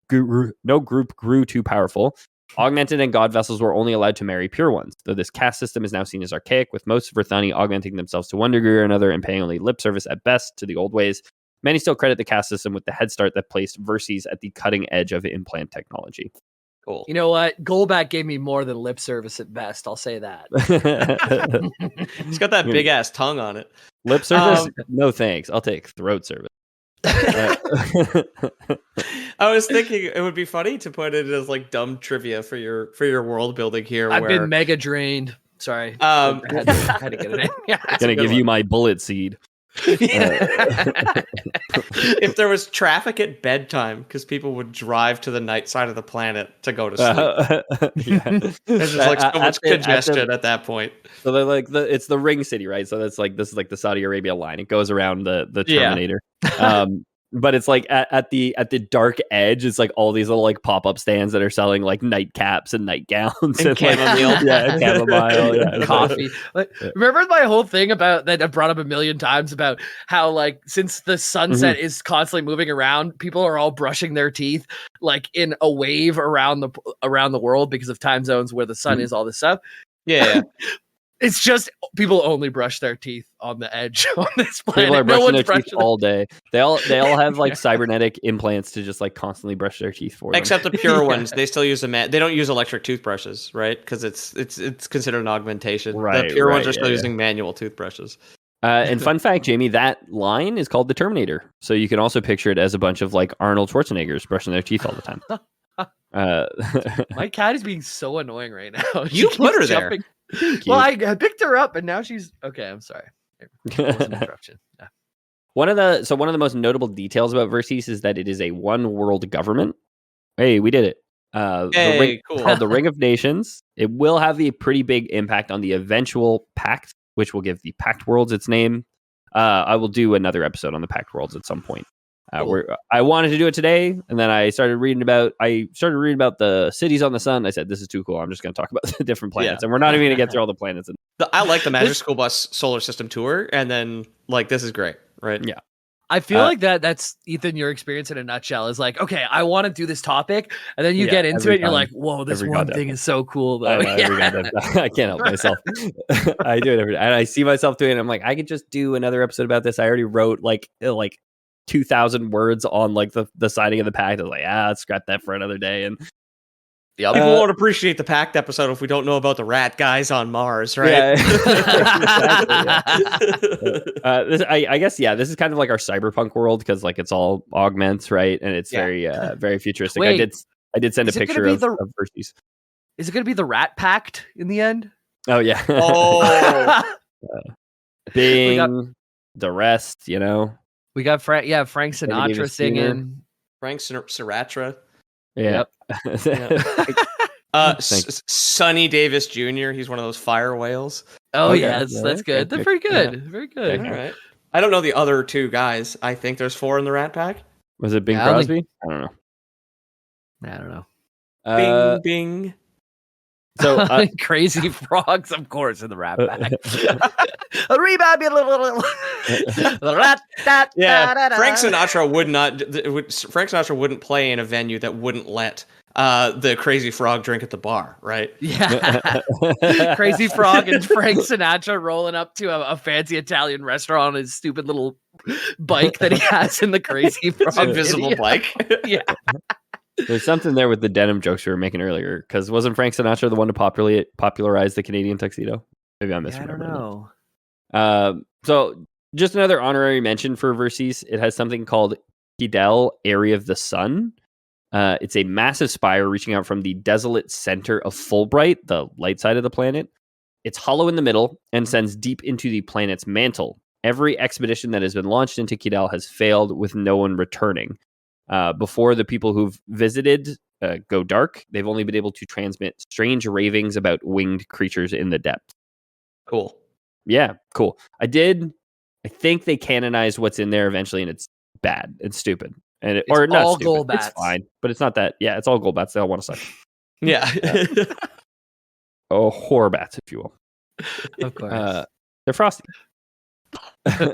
Speaker 1: grew too powerful, Augmented and God Vessels were only allowed to marry Pure Ones, though this caste system is now seen as archaic, with most Verthani augmenting themselves to one degree or another and paying only lip service at best to the old ways. Many still credit the caste system with the head start that placed Verces at the cutting edge of implant technology.
Speaker 3: Cool.
Speaker 2: You know what? Golbat gave me more than lip service at best. I'll say that.
Speaker 3: He's got that big ass tongue on it.
Speaker 1: Lip service? No thanks. I'll take throat service.
Speaker 3: I was thinking it would be funny to put it as like dumb trivia for your world building here.
Speaker 2: I've been mega drained. Sorry.
Speaker 3: I
Speaker 2: had to get it in. Yeah,
Speaker 1: gonna give you my bullet seed.
Speaker 3: If there was traffic at bedtime, because people would drive to the night side of the planet to go to sleep. There's just like so much congestion at that point.
Speaker 1: So they're like it's the ring city, right? So that's like this is like the Saudi Arabia line. It goes around the Terminator. But it's like at the dark edge, it's like all these little like pop-up stands that are selling like nightcaps and nightgowns and
Speaker 3: chamomile,
Speaker 1: chamomile,
Speaker 2: coffee. Remember my whole thing about that I brought up a million times about how like since the sunset is constantly moving around, people are all brushing their teeth like in a wave around the world because of time zones where the sun is, all this stuff.
Speaker 3: Yeah.
Speaker 2: It's just people only brush their teeth on the edge on this planet.
Speaker 1: People are brushing their teeth all day. They all have like cybernetic implants to just like constantly brush their teeth for them.
Speaker 3: Except the Pure Ones, they still use they don't use electric toothbrushes, right? Because it's considered an augmentation.
Speaker 1: Right,
Speaker 3: the Pure Ones are still using manual toothbrushes.
Speaker 1: And fun fact, Jamie, that line is called the Terminator. So you can also picture it as a bunch of like Arnold Schwarzeneggers brushing their teeth all the time.
Speaker 2: My cat is being so annoying right now.
Speaker 3: You put her there.
Speaker 2: Well, I picked her up and now she's okay. I'm sorry. That was an interruption. Yeah.
Speaker 1: One of the most notable details about Verces is that it is a one world government. Hey, we did it.
Speaker 3: Cool.
Speaker 1: Called the Ring of Nations. It will have a pretty big impact on the eventual Pact, which will give the Pact Worlds its name. I will do another episode on the Pact Worlds at some point. I wanted to do it today, and then I started reading about the cities on the sun. I said, "This is too cool. I'm just going to talk about the different planets," and we're not even going to get through all the planets.
Speaker 3: I like the Magic School Bus solar system tour, and then like this is great, right?
Speaker 1: Yeah.
Speaker 2: I feel like that's Ethan, your experience in a nutshell is like, okay, I want to do this topic, and then you get into it and you're like, whoa, this one thing is so cool though.
Speaker 1: I can't help myself. I do it every day. And I see myself doing it. I'm like, I could just do another episode about this. I already wrote like 2,000 words on like the signing of the pact. I was like, let's scrap that for another day. And
Speaker 3: people won't appreciate the pact episode if we don't know about the rat guys on Mars, right?
Speaker 1: Yeah. I guess this is kind of like our cyberpunk world because like it's all augments, right? And it's very very futuristic.
Speaker 2: Wait,
Speaker 1: I did send a picture of Verces.
Speaker 2: Is it going to be the Rat Pact in the end?
Speaker 1: Oh yeah. Bing, the rest, you know.
Speaker 2: We got Frank Sinatra singing.
Speaker 3: Frank Sinatra.
Speaker 1: Yeah.
Speaker 3: Yep. Sonny Davis Jr. He's one of those fire whales.
Speaker 2: Oh yes, that's good. They're pretty good. Yeah. Very good.
Speaker 3: All right. I don't know the other two guys. I think there's 4 in the Rat Pack.
Speaker 1: Was it Bing Crosby? I don't
Speaker 2: know.
Speaker 3: Bing Bing.
Speaker 2: So crazy frogs, of course, in the Rat Pack.
Speaker 3: Frank Sinatra Frank Sinatra wouldn't play in a venue that wouldn't let the crazy frog drink at the bar, right?
Speaker 2: Yeah. Crazy frog and Frank Sinatra rolling up to a fancy Italian restaurant on his stupid little bike that he has in the crazy frog
Speaker 3: invisible bike.
Speaker 2: Yeah.
Speaker 1: There's something there with the denim jokes we were making earlier, because wasn't Frank Sinatra the one to popularize the Canadian tuxedo? Maybe I'm misremembering.
Speaker 2: I don't know.
Speaker 1: So just another honorary mention for Verces. It has something called Kidel Area of the Sun. It's a massive spire reaching out from the desolate center of Fulbright, the light side of the planet. It's hollow in the middle and sends deep into the planet's mantle. Every expedition that has been launched into Kidel has failed, with no one returning. Before the people who've visited go dark, they've only been able to transmit strange ravings about winged creatures in the depths.
Speaker 3: Cool.
Speaker 1: Yeah, cool. I think they canonized what's in there eventually, and it's bad. It's stupid. And
Speaker 2: it's all not stupid. Gold bats.
Speaker 1: It's fine, but it's not that. Yeah, it's all gold bats. They all want to suck.
Speaker 3: Yeah.
Speaker 1: Horror bats, if you will.
Speaker 2: Of course.
Speaker 1: They're frosty.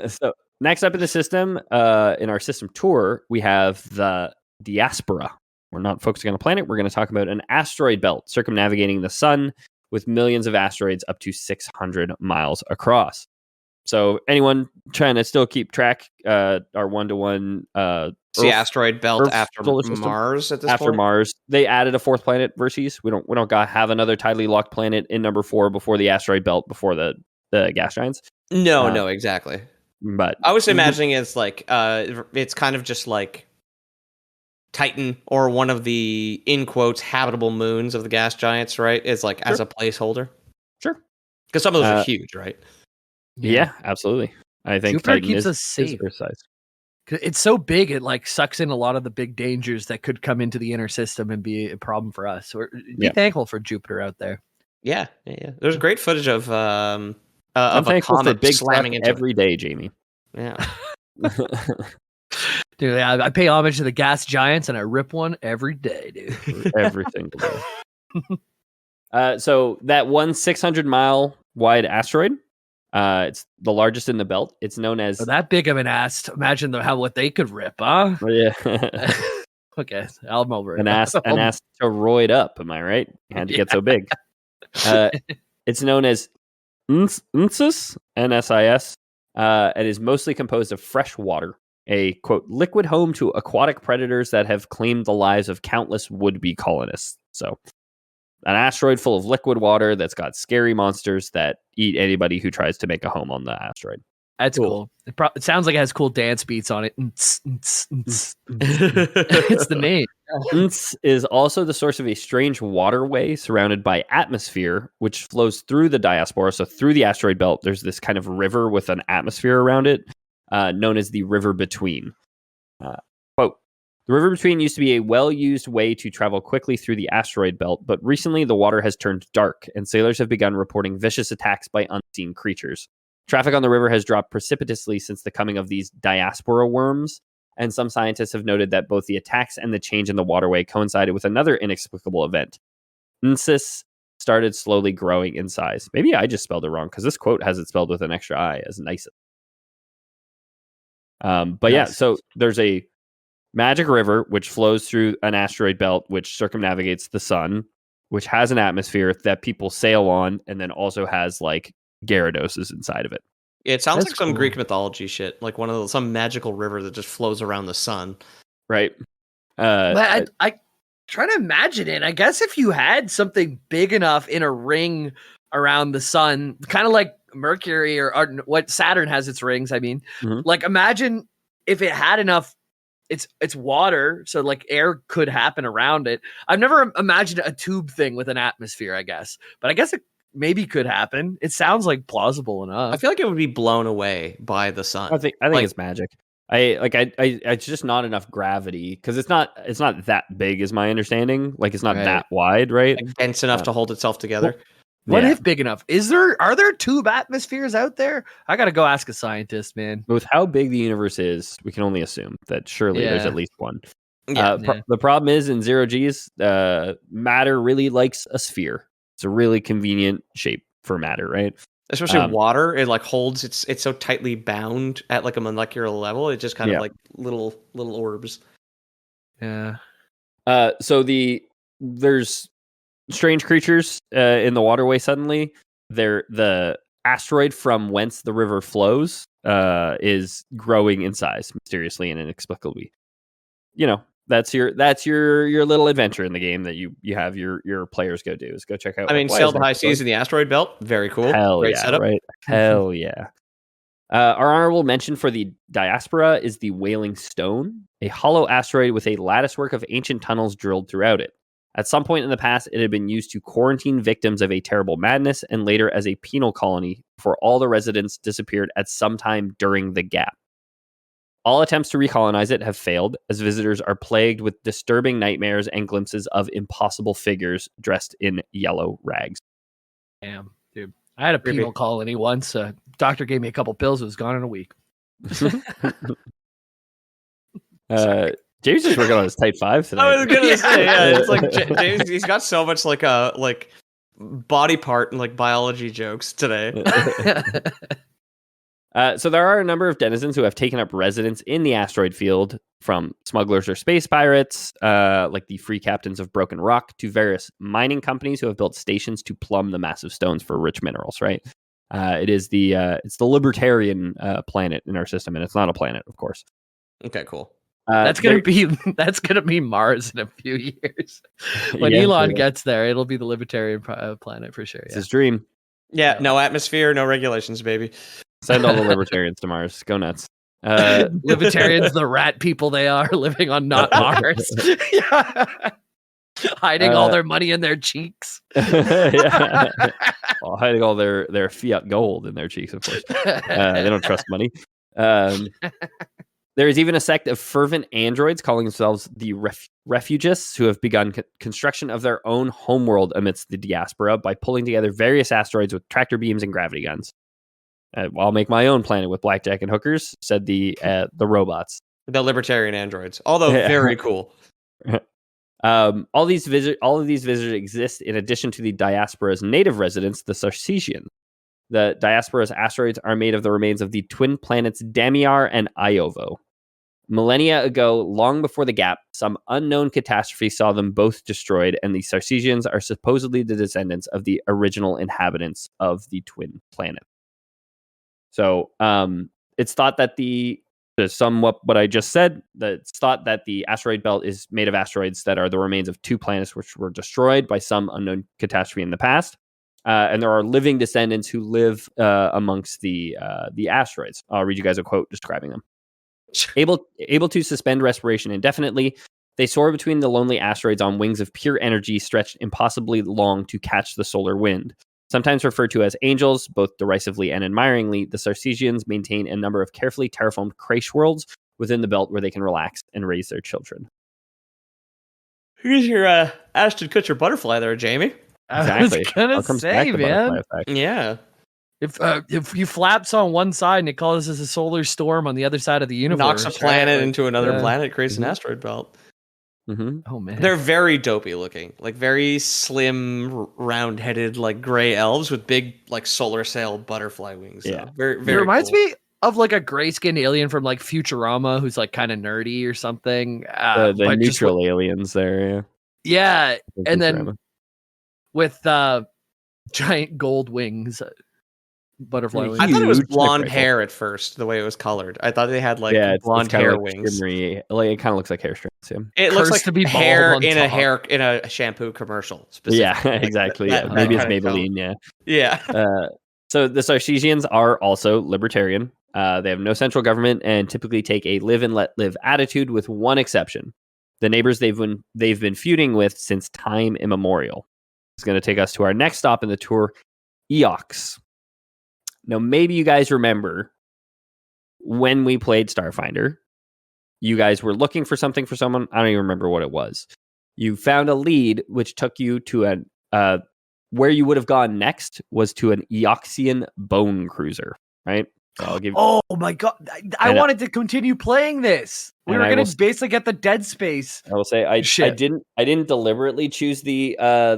Speaker 1: So next up in the system, in our system tour, we have the Diaspora. We're not focusing on a planet. We're going to talk about an asteroid belt circumnavigating the sun with millions of asteroids up to 600 miles across. So anyone trying to still keep track, our 1-to-1
Speaker 3: asteroid belt after Mars at this point?
Speaker 1: After Mars. They added a 4th planet, Verces. We don't have another tidally locked planet in number 4 before the asteroid belt, before the gas giants.
Speaker 3: No, exactly.
Speaker 1: But
Speaker 3: I was imagining it's like it's kind of just like Titan or one of the, in quotes, habitable moons of the gas giants, right? It's like as a placeholder.
Speaker 1: Sure.
Speaker 3: Because some of those are huge, right?
Speaker 1: Yeah, absolutely. I think
Speaker 2: Jupiter
Speaker 1: Titan
Speaker 2: keeps us safe. It's so big, it like sucks in a lot of the big dangers that could come into the inner system and be a problem for us. So be thankful for Jupiter out there.
Speaker 3: Yeah. There's great footage of
Speaker 1: I'm
Speaker 3: a
Speaker 1: thankful for big
Speaker 3: slamming into
Speaker 1: every day, Jamie.
Speaker 3: Yeah.
Speaker 2: Dude, I pay homage to the gas giants and I rip one every day, dude.
Speaker 1: Every single day. So that 600-mile wide asteroid, it's the largest in the belt. It's known as
Speaker 2: that big of an ass. Imagine what they could rip, huh?
Speaker 1: Yeah.
Speaker 2: Okay, I'm over it.
Speaker 1: An asteroid up. Am I right? You had to get so big. It's known as NSIS, NSIS, and is mostly composed of fresh water, a quote liquid home to aquatic predators that have claimed the lives of countless would-be colonists. So, an asteroid full of liquid water that's got scary monsters that eat anybody who tries to make a home on the asteroid.
Speaker 2: That's cool. It sounds like it has cool dance beats on it. It's the name.
Speaker 1: Is also the source of a strange waterway surrounded by atmosphere, which flows through the diaspora. So through the asteroid belt, there's this kind of river with an atmosphere around it, known as the River Between. Quote, the River Between used to be a well-used way to travel quickly through the asteroid belt, but recently the water has turned dark, and sailors have begun reporting vicious attacks by unseen creatures. Traffic on the river has dropped precipitously since the coming of these diaspora worms, and some scientists have noted that both the attacks and the change in the waterway coincided with another inexplicable event. Nsis started slowly growing in size. Maybe I just spelled it wrong, because this quote has it spelled with an extra I as nice. Yeah, so there's a magic river which flows through an asteroid belt which circumnavigates the sun, which has an atmosphere that people sail on, and then also has like Gyarados inside of it.
Speaker 3: It sounds like some Greek mythology shit, like some magical river that just flows around the sun.
Speaker 1: Right.
Speaker 2: But I try to imagine it. I guess if you had something big enough in a ring around the sun, kind of like Mercury or what Saturn has its rings. I mean, like imagine if it had enough. It's water, so like air could happen around it. I've never imagined a tube thing with an atmosphere, I guess, but I guess it maybe could happen. It sounds like plausible enough.
Speaker 3: I feel like it would be blown away by the sun.
Speaker 1: I think it's magic. It's just not enough gravity, because it's not that big, is my understanding. Like it's not that wide, right?
Speaker 3: Like dense enough to hold itself together.
Speaker 2: What if big enough? Are there tube atmospheres out there? I gotta go ask a scientist, man.
Speaker 1: With how big the universe is, we can only assume that surely there's at least one. The problem is in 0Gs, matter really likes a sphere. It's a really convenient shape for matter, right?
Speaker 3: Especially water, it like holds. It's so tightly bound at like a molecular level. It just kind of like little orbs.
Speaker 2: Yeah.
Speaker 1: So there's strange creatures in the waterway. Suddenly, the asteroid from whence the river flows is growing in size mysteriously and inexplicably. You know, that's your little adventure in the game that you have your players go do, is go check out.
Speaker 3: I mean, sail the high seas in the asteroid belt. Very cool.
Speaker 1: Great setup. Right? Hell yeah. Our honorable mention for the diaspora is the Wailing Stone, a hollow asteroid with a latticework of ancient tunnels drilled throughout it. At some point in the past, it had been used to quarantine victims of a terrible madness, and later as a penal colony before all the residents disappeared at some time during the gap. All attempts to recolonize it have failed, as visitors are plagued with disturbing nightmares and glimpses of impossible figures dressed in yellow rags.
Speaker 2: Damn, dude. I had a penal colony once. Doctor gave me a couple pills. It was gone in a week.
Speaker 1: James is working on his Type 5 today.
Speaker 3: I was gonna say, it's like James. He's got so much like body part and like biology jokes today.
Speaker 1: So there are a number of denizens who have taken up residence in the asteroid field, from smugglers or space pirates, like the free captains of Broken Rock, to various mining companies who have built stations to plumb the massive stones for rich minerals. Right? It's the libertarian planet in our system, and it's not a planet, of course.
Speaker 3: Okay, cool.
Speaker 2: That's gonna be Mars in a few years. When Elon gets there, it'll be the libertarian planet for sure.
Speaker 1: It's his dream.
Speaker 3: Yeah, no atmosphere, no regulations, baby.
Speaker 1: Send all the libertarians to Mars. Go nuts.
Speaker 2: Libertarians, the rat people they are, living on not Mars. Hiding all their money in their cheeks.
Speaker 1: Hiding all their fiat gold in their cheeks, of course. They don't trust money. There is even a sect of fervent androids calling themselves the Refugists, who have begun construction of their own homeworld amidst the diaspora by pulling together various asteroids with tractor beams and gravity guns. I'll make my own planet with blackjack and hookers, said the robots.
Speaker 3: The libertarian androids, although very cool.
Speaker 1: All of these visitors exist in addition to the diaspora's native residents, the Sarcesians. The diaspora's asteroids are made of the remains of the twin planets Damiar and Iovo. Millennia ago, long before the gap, some unknown catastrophe saw them both destroyed, and the Sarcesians are supposedly the descendants of the original inhabitants of the twin planet. So it's thought that what I just said, that it's thought that the asteroid belt is made of asteroids that are the remains of two planets which were destroyed by some unknown catastrophe in the past. And there are living descendants who live amongst the asteroids. I'll read you guys a quote describing them. Able to suspend respiration indefinitely, they soar between the lonely asteroids on wings of pure energy stretched impossibly long to catch the solar wind. Sometimes referred to as angels, both derisively and admiringly, the Sarcesians maintain a number of carefully terraformed creche worlds within the belt where they can relax and raise their children.
Speaker 3: Here's your Ashton Kutcher butterfly there, Jamie.
Speaker 2: Exactly. I was gonna say, man.
Speaker 3: Yeah.
Speaker 2: If you flaps on one side and it causes a solar storm on the other side of the universe,
Speaker 3: knocks a planet
Speaker 2: right?
Speaker 3: into another planet, creates an asteroid belt.
Speaker 2: Oh man,
Speaker 3: they're very dopey looking, like very slim, round-headed, like gray elves with big, like solar sail butterfly wings.
Speaker 1: Yeah,
Speaker 3: very, very.
Speaker 2: It reminds
Speaker 3: cool.
Speaker 2: me of like a gray-skinned alien from like Futurama, who's like kind of nerdy or something.
Speaker 1: The
Speaker 2: but
Speaker 1: neutral aliens there.
Speaker 2: Yeah, and
Speaker 1: Futurama.
Speaker 2: then with giant gold wings, butterfly wings.
Speaker 3: I thought it was
Speaker 1: Huge
Speaker 3: blonde
Speaker 1: rifle.
Speaker 3: hair at first, the way it was colored. I thought they had like
Speaker 1: it's
Speaker 3: blonde
Speaker 1: kinda
Speaker 3: hair
Speaker 1: like
Speaker 3: wings.
Speaker 1: Shimmery, like it kind of looks like hair strands. Yeah.
Speaker 3: It looks like
Speaker 2: to be
Speaker 3: hair
Speaker 2: bald on top.
Speaker 3: in a shampoo commercial.
Speaker 1: Yeah,
Speaker 3: Specifically.
Speaker 1: exactly.
Speaker 3: That
Speaker 1: Maybe it's
Speaker 3: kind of
Speaker 1: Maybelline.
Speaker 3: tone.
Speaker 1: Yeah.
Speaker 3: Yeah.
Speaker 1: So the Sarcesians are also libertarian. They have no central government and typically take a live and let live attitude, with one exception: the neighbors they've been feuding with since time immemorial. It's going to take us to our next stop in the tour, Eox. Now, maybe you guys remember when we played Starfinder, you guys were looking for something for someone. I don't even remember what it was. You found a lead, which took you to where you would have gone next was to an Eoxian bone cruiser, right? So I'll give.
Speaker 2: Oh my god! I wanted to continue playing this. We were going to basically get the Dead Space.
Speaker 1: I will say I didn't deliberately choose the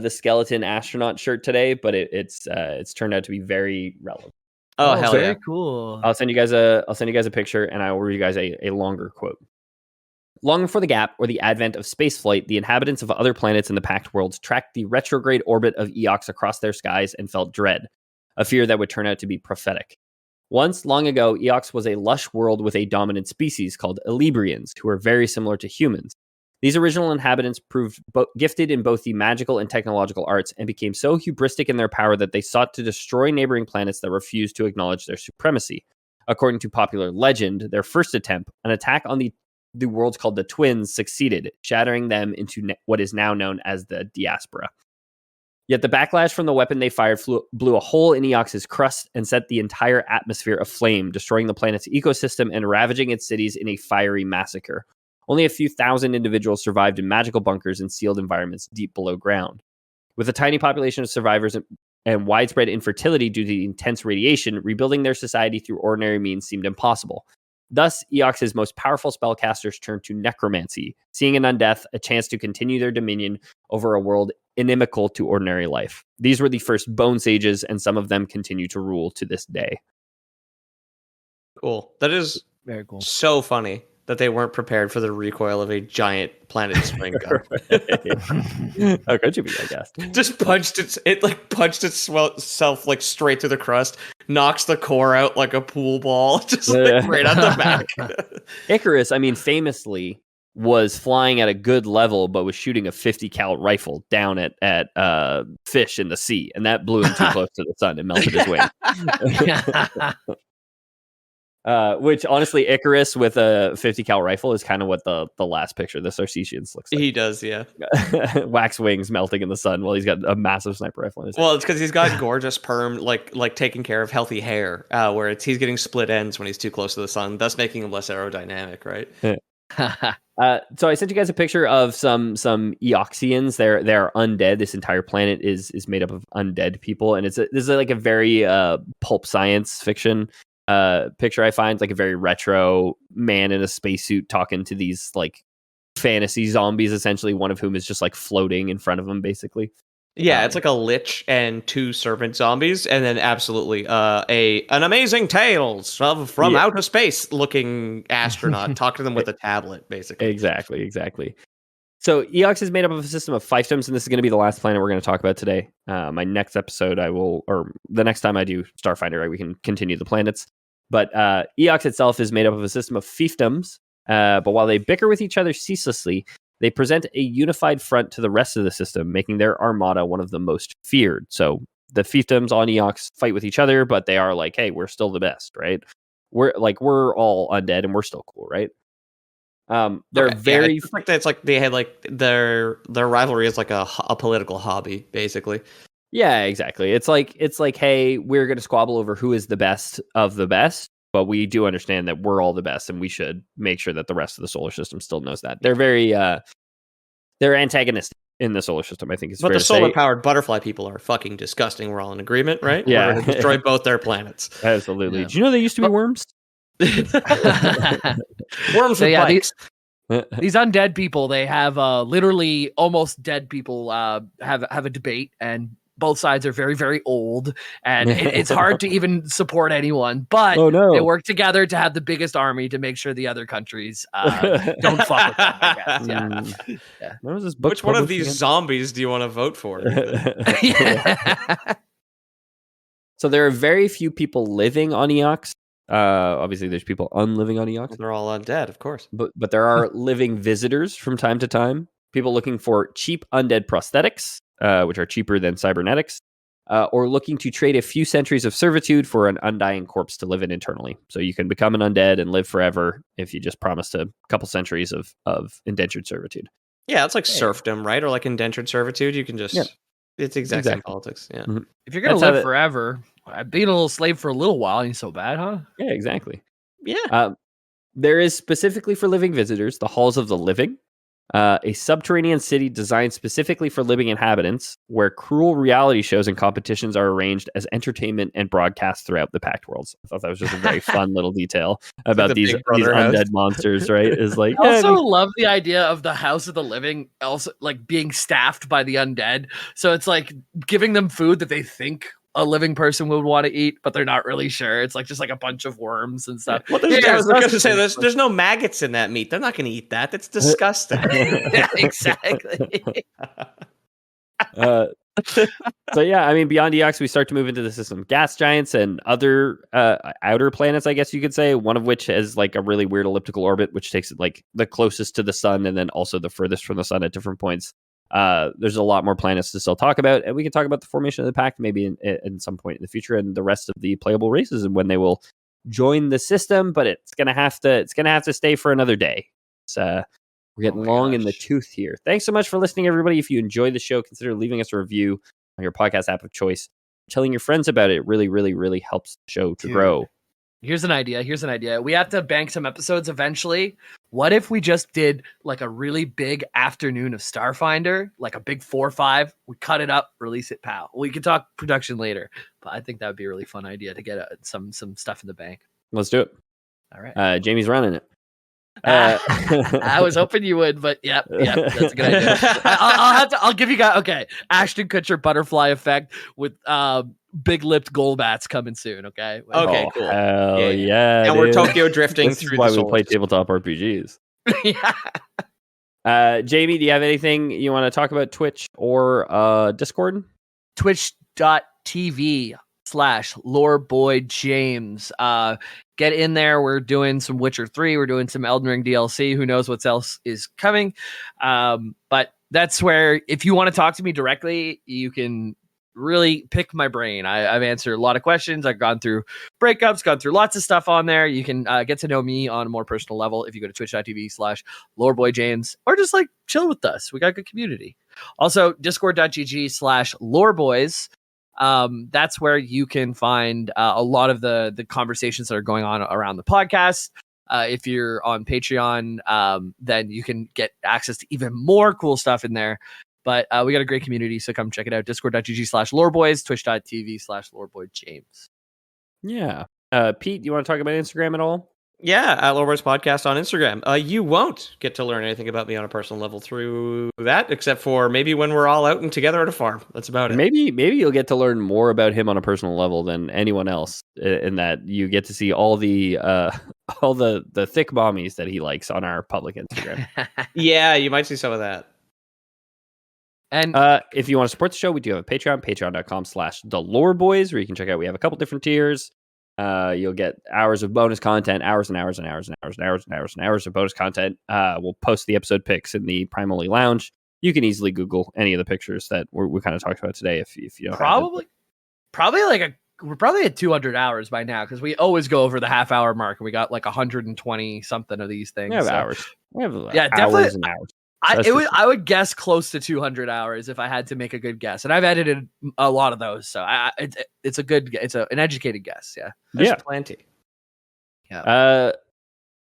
Speaker 1: skeleton astronaut shirt today, but it's turned out to be very relevant.
Speaker 3: Oh hell
Speaker 2: very
Speaker 3: yeah!
Speaker 2: Cool.
Speaker 1: I'll send you guys a picture, and I will read you guys a longer quote. Long before the gap or the advent of spaceflight, the inhabitants of other planets in the Pact worlds tracked the retrograde orbit of Eox across their skies and felt dread, a fear that would turn out to be prophetic. Once, long ago, Eox was a lush world with a dominant species called Elibrians, who were very similar to humans. These original inhabitants proved gifted in both the magical and technological arts and became so hubristic in their power that they sought to destroy neighboring planets that refused to acknowledge their supremacy. According to popular legend, their first attempt, an attack on the worlds called the Twins, succeeded, shattering them into what is now known as the Diaspora. Yet the backlash from the weapon they fired blew a hole in Eox's crust and set the entire atmosphere aflame, destroying the planet's ecosystem and ravaging its cities in a fiery massacre. Only a few thousand individuals survived in magical bunkers and sealed environments deep below ground. With a tiny population of survivors and widespread infertility due to the intense radiation, rebuilding their society through ordinary means seemed impossible. Thus, Eox's most powerful spellcasters turned to necromancy, seeing in undeath a chance to continue their dominion over a world inimical to ordinary life. These were the first Bone Sages, and some of them continue to rule to this day.
Speaker 3: Cool. That is
Speaker 2: very cool.
Speaker 3: So funny that they weren't prepared for the recoil of a giant planet spring gun.
Speaker 1: How could you be, I guess?
Speaker 3: Just punched itself like straight through the crust, knocks the core out like a pool ball, just like right out the back.
Speaker 1: Icarus, I mean, famously was flying at a good level, but was shooting a 50 cal rifle down at fish in the sea, and that blew him too close to the sun and melted his wing. Which honestly, Icarus with a 50 cal rifle is kind of what the last picture, the Sarcesians, looks like.
Speaker 3: He does, yeah.
Speaker 1: Wax wings melting in the sun while he's got a massive sniper rifle in his hand.
Speaker 3: Well, it's because he's got gorgeous perm, like taking care of healthy hair, where he's getting split ends when he's too close to the sun, thus making him less aerodynamic, right?
Speaker 1: So I sent you guys a picture of some Eoxians. They're undead. This entire planet is made up of undead people, and this is like a very pulp science fiction picture. I find like a very retro man in a spacesuit talking to these like fantasy zombies, essentially, one of whom is just like floating in front of him, basically.
Speaker 3: Yeah, it's like a lich and two servant zombies, and then absolutely an amazing tales from outer space looking astronaut. Talk to them with a tablet, basically.
Speaker 1: Exactly. So Eox is made up of a system of fiefdoms, and this is going to be the last planet we're going to talk about today. My next episode, the next time I do Starfinder, we can continue the planets. But Eox itself is made up of a system of fiefdoms, but while they bicker with each other ceaselessly, they present a unified front to the rest of the system, making their armada one of the most feared. So the fiefdoms on Eox fight with each other, but they are like, hey, we're still the best, right? We're all undead and we're still cool, right? They're very
Speaker 3: it's like that's like they had like their rivalry is like a political hobby, basically.
Speaker 1: Yeah, exactly. It's like, hey, we're going to squabble over who is the best of the best, but we do understand that we're all the best, and we should make sure that the rest of the solar system still knows that. They're very they're antagonistic, in the solar system. I think it's
Speaker 3: But
Speaker 1: fair
Speaker 3: the
Speaker 1: to say.
Speaker 3: solar-powered butterfly people are fucking disgusting. We're all in agreement, right?
Speaker 1: Yeah.
Speaker 3: We're going to destroy both their planets.
Speaker 1: Absolutely.
Speaker 2: Yeah.
Speaker 1: Did you know they used to be worms?
Speaker 3: Worms
Speaker 2: So
Speaker 3: with
Speaker 2: yeah,
Speaker 3: bikes.
Speaker 2: these undead people, they have literally almost dead people have a debate, and both sides are very, very old, and it's hard to even support anyone, but
Speaker 1: Oh, no.
Speaker 2: they work together to have the biggest army to make sure the other countries don't fuck with them, I guess. Yeah.
Speaker 1: When was this book
Speaker 3: Which one of
Speaker 1: published
Speaker 3: these
Speaker 1: again?
Speaker 3: zombies do you want to vote for?
Speaker 2: Yeah.
Speaker 1: So there are very few people living on Eox. Obviously, there's people unliving on Eox,
Speaker 3: They're all undead, of course.
Speaker 1: but there are living visitors from time to time. People looking for cheap undead prosthetics, which are cheaper than cybernetics, or looking to trade a few centuries of servitude for an undying corpse to live in internally. So you can become an undead and live forever if you just promised a couple centuries of indentured servitude.
Speaker 3: Yeah, it's like serfdom, right? Or like indentured servitude. You can just...
Speaker 1: Yeah.
Speaker 3: It's exact same politics, yeah.
Speaker 1: Mhm.
Speaker 2: If you're gonna
Speaker 1: That's how
Speaker 2: live
Speaker 1: that-
Speaker 2: forever, being a little slave for a little while ain't so bad, huh?
Speaker 1: Yeah, exactly.
Speaker 3: Yeah.
Speaker 1: There is specifically for living visitors, the Halls of the Living, a subterranean city designed specifically for living inhabitants, where cruel reality shows and competitions are arranged as entertainment and broadcast throughout the Pact Worlds. I thought that was just a very fun little detail about
Speaker 3: the
Speaker 1: these
Speaker 3: Big Brother
Speaker 1: undead
Speaker 3: house.
Speaker 1: monsters, right? Is like,
Speaker 2: I
Speaker 1: yeah,
Speaker 2: also love the idea of the House of the Living also like being staffed by the undead. So it's like giving them food that they think a living person would want to eat, but they're not really sure. It's like just like a bunch of worms and stuff.
Speaker 3: Well, I was going to say, there's no maggots in that meat. They're not going to eat that. That's disgusting.
Speaker 2: Yeah, exactly.
Speaker 1: So yeah, I mean, beyond Eox, we start to move into the system gas giants and other outer planets, I guess you could say. One of which has like a really weird elliptical orbit, which takes it like the closest to the sun, and then also the furthest from the sun at different points. There's a lot more planets to still talk about, and we can talk about the formation of the pact maybe in some point in the future, and the rest of the playable races and when they will join the system. But it's gonna have to stay for another day. We're getting long in the tooth here. Thanks so much for listening, everybody. If you enjoyed the show, consider leaving us a review on your podcast app of choice. Telling your friends about it really, really, really helps the show to grow.
Speaker 2: Here's an idea. We have to bank some episodes eventually. What if we just did like a really big afternoon of Starfinder, like a big 4 or 5? We cut it up, release it, pal. We can talk production later, but I think that would be a really fun idea to get some stuff in the bank.
Speaker 1: Let's do it.
Speaker 2: All right.
Speaker 1: Jamie's running it.
Speaker 2: I was hoping you would, but yep, that's a good idea. I'll give you guys. Okay, Ashton Kutcher butterfly effect with big lipped Golbats coming soon. Okay.
Speaker 3: Okay, cool.
Speaker 1: Hell yeah,
Speaker 3: and we're
Speaker 1: dude.
Speaker 3: Tokyo drifting
Speaker 1: This
Speaker 3: through
Speaker 1: is why
Speaker 3: the
Speaker 1: we play
Speaker 3: solar
Speaker 1: tabletop RPGs.
Speaker 2: Yeah.
Speaker 1: Jamie, do you have anything you want to talk about Twitch or Discord?
Speaker 2: Twitch.tv/LoreBoyJames. Get in there. We're doing some Witcher 3. We're doing some Elden Ring DLC. Who knows what else is coming? But that's where, if you want to talk to me directly, you can really pick my brain. I've answered a lot of questions. I've gone through breakups, gone through lots of stuff on there. You can get to know me on a more personal level if you go to twitch.tv/LoreBoyJames, or just like chill with us. We got a good community. Also, discord.gg/LoreBoys. That's where you can find a lot of the conversations that are going on around the podcast. If you're on Patreon, then you can get access to even more cool stuff in there. But we got a great community, so come check it out. Discord.gg/LoreBoys, twitch.tv/LoreBoyJames.
Speaker 1: Yeah. Pete, you want to talk about Instagram at all?
Speaker 3: Yeah, at Lowboys Podcast on Instagram. You won't get to learn anything about me on a personal level through that, except for maybe when we're all out and together at a farm. That's about it.
Speaker 1: Maybe you'll get to learn more about him on a personal level than anyone else, in that you get to see all the thick mommies that he likes on our public Instagram.
Speaker 3: Yeah, you might see some of that.
Speaker 2: And
Speaker 1: if you want to support the show, we do have a Patreon, patreon.com/theloreboys, where you can check out. We have a couple different tiers. You'll get hours of bonus content, hours and hours and hours and hours and hours and hours and hours of bonus content. We'll post the episode pics in the Primally Lounge. You can easily Google any of the pictures that we kind of talked about today. If you don't
Speaker 2: probably we're probably at 200 hours by now, because we always go over the half-hour mark, and we got like 120 something of these things.
Speaker 1: We have hours. We have
Speaker 2: yeah,
Speaker 1: hours
Speaker 2: definitely.
Speaker 1: and hours.
Speaker 2: I would guess close to 200 hours if I had to make a good guess, and I've edited a lot of those, so it's an educated guess. Yeah,
Speaker 3: There's plenty.
Speaker 2: Yeah.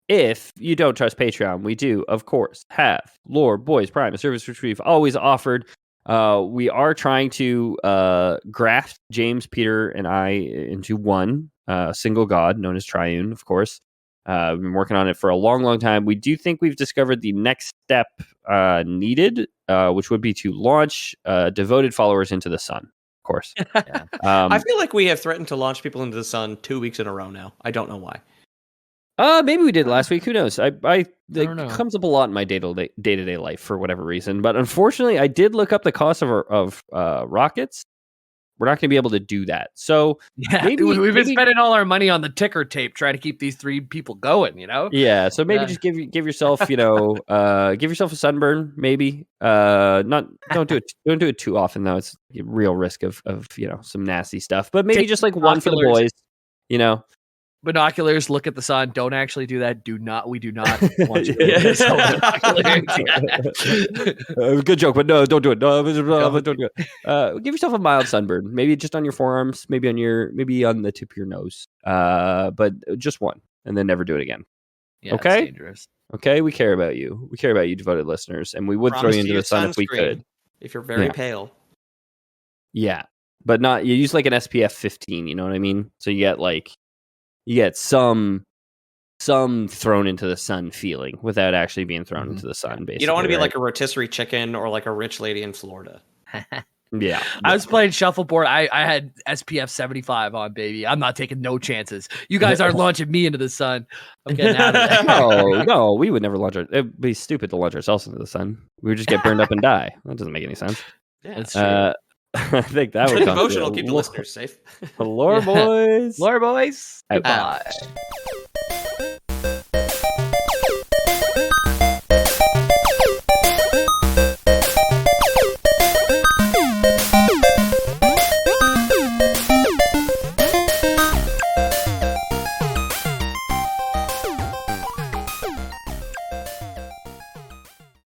Speaker 1: if you don't trust Patreon, we do, of course, have Lore Boys Prime, a service which we've always offered. We are trying to graft James, Peter, and I into one single god known as Triune, of course. We've been working on it for a long, long time. We do think we've discovered the next step needed, which would be to launch devoted followers into the sun, of course.
Speaker 2: Yeah.
Speaker 3: I feel like we have threatened to launch people into the sun 2 weeks in a row now. I don't know why.
Speaker 1: Maybe we did last week. Who knows?
Speaker 2: don't know.
Speaker 1: It comes up a lot in my day-to-day life for whatever reason. But unfortunately, I did look up the cost of rockets. We're not going to be able to do that. So
Speaker 2: we've been spending all our money on the ticker tape trying to keep these 3 people going.
Speaker 1: Yeah. So maybe just give yourself, give yourself a sunburn. Maybe don't do it too often though. It's a real risk of some nasty stuff. But maybe just like one for the boys.
Speaker 2: Binoculars, look at the sun. Don't actually do that. We do not want you to
Speaker 1: good joke, but no, don't do it. No, don't do it. Give yourself a mild sunburn, maybe just on your forearms, maybe on the tip of your nose. But just one, and then never do it again.
Speaker 2: Yeah,
Speaker 1: okay.
Speaker 2: It's dangerous.
Speaker 1: Okay, we care about you. We care about you, devoted listeners, and we would throw you into the sun if we could.
Speaker 3: If you're very pale.
Speaker 1: Yeah, but not. You use like an SPF 15. You know what I mean? So you get some thrown into the sun feeling without actually being thrown into the sun. Basically,
Speaker 3: you don't want to be like a rotisserie chicken or like a rich lady in Florida.
Speaker 1: Yeah.
Speaker 2: I was playing shuffleboard. I had SPF 75 on, baby. I'm not taking no chances. You guys aren't launching me into the sun. I'm getting out of there.
Speaker 1: No, we would never launch it'd be stupid to launch ourselves into the sun. We would just get burned up and die. That doesn't make any sense.
Speaker 3: Yeah,
Speaker 2: that's true.
Speaker 1: I think that would
Speaker 3: emotional. Keep the listeners safe.
Speaker 1: Lore boys.
Speaker 2: Lore boys.
Speaker 1: Out.
Speaker 2: Goodbye.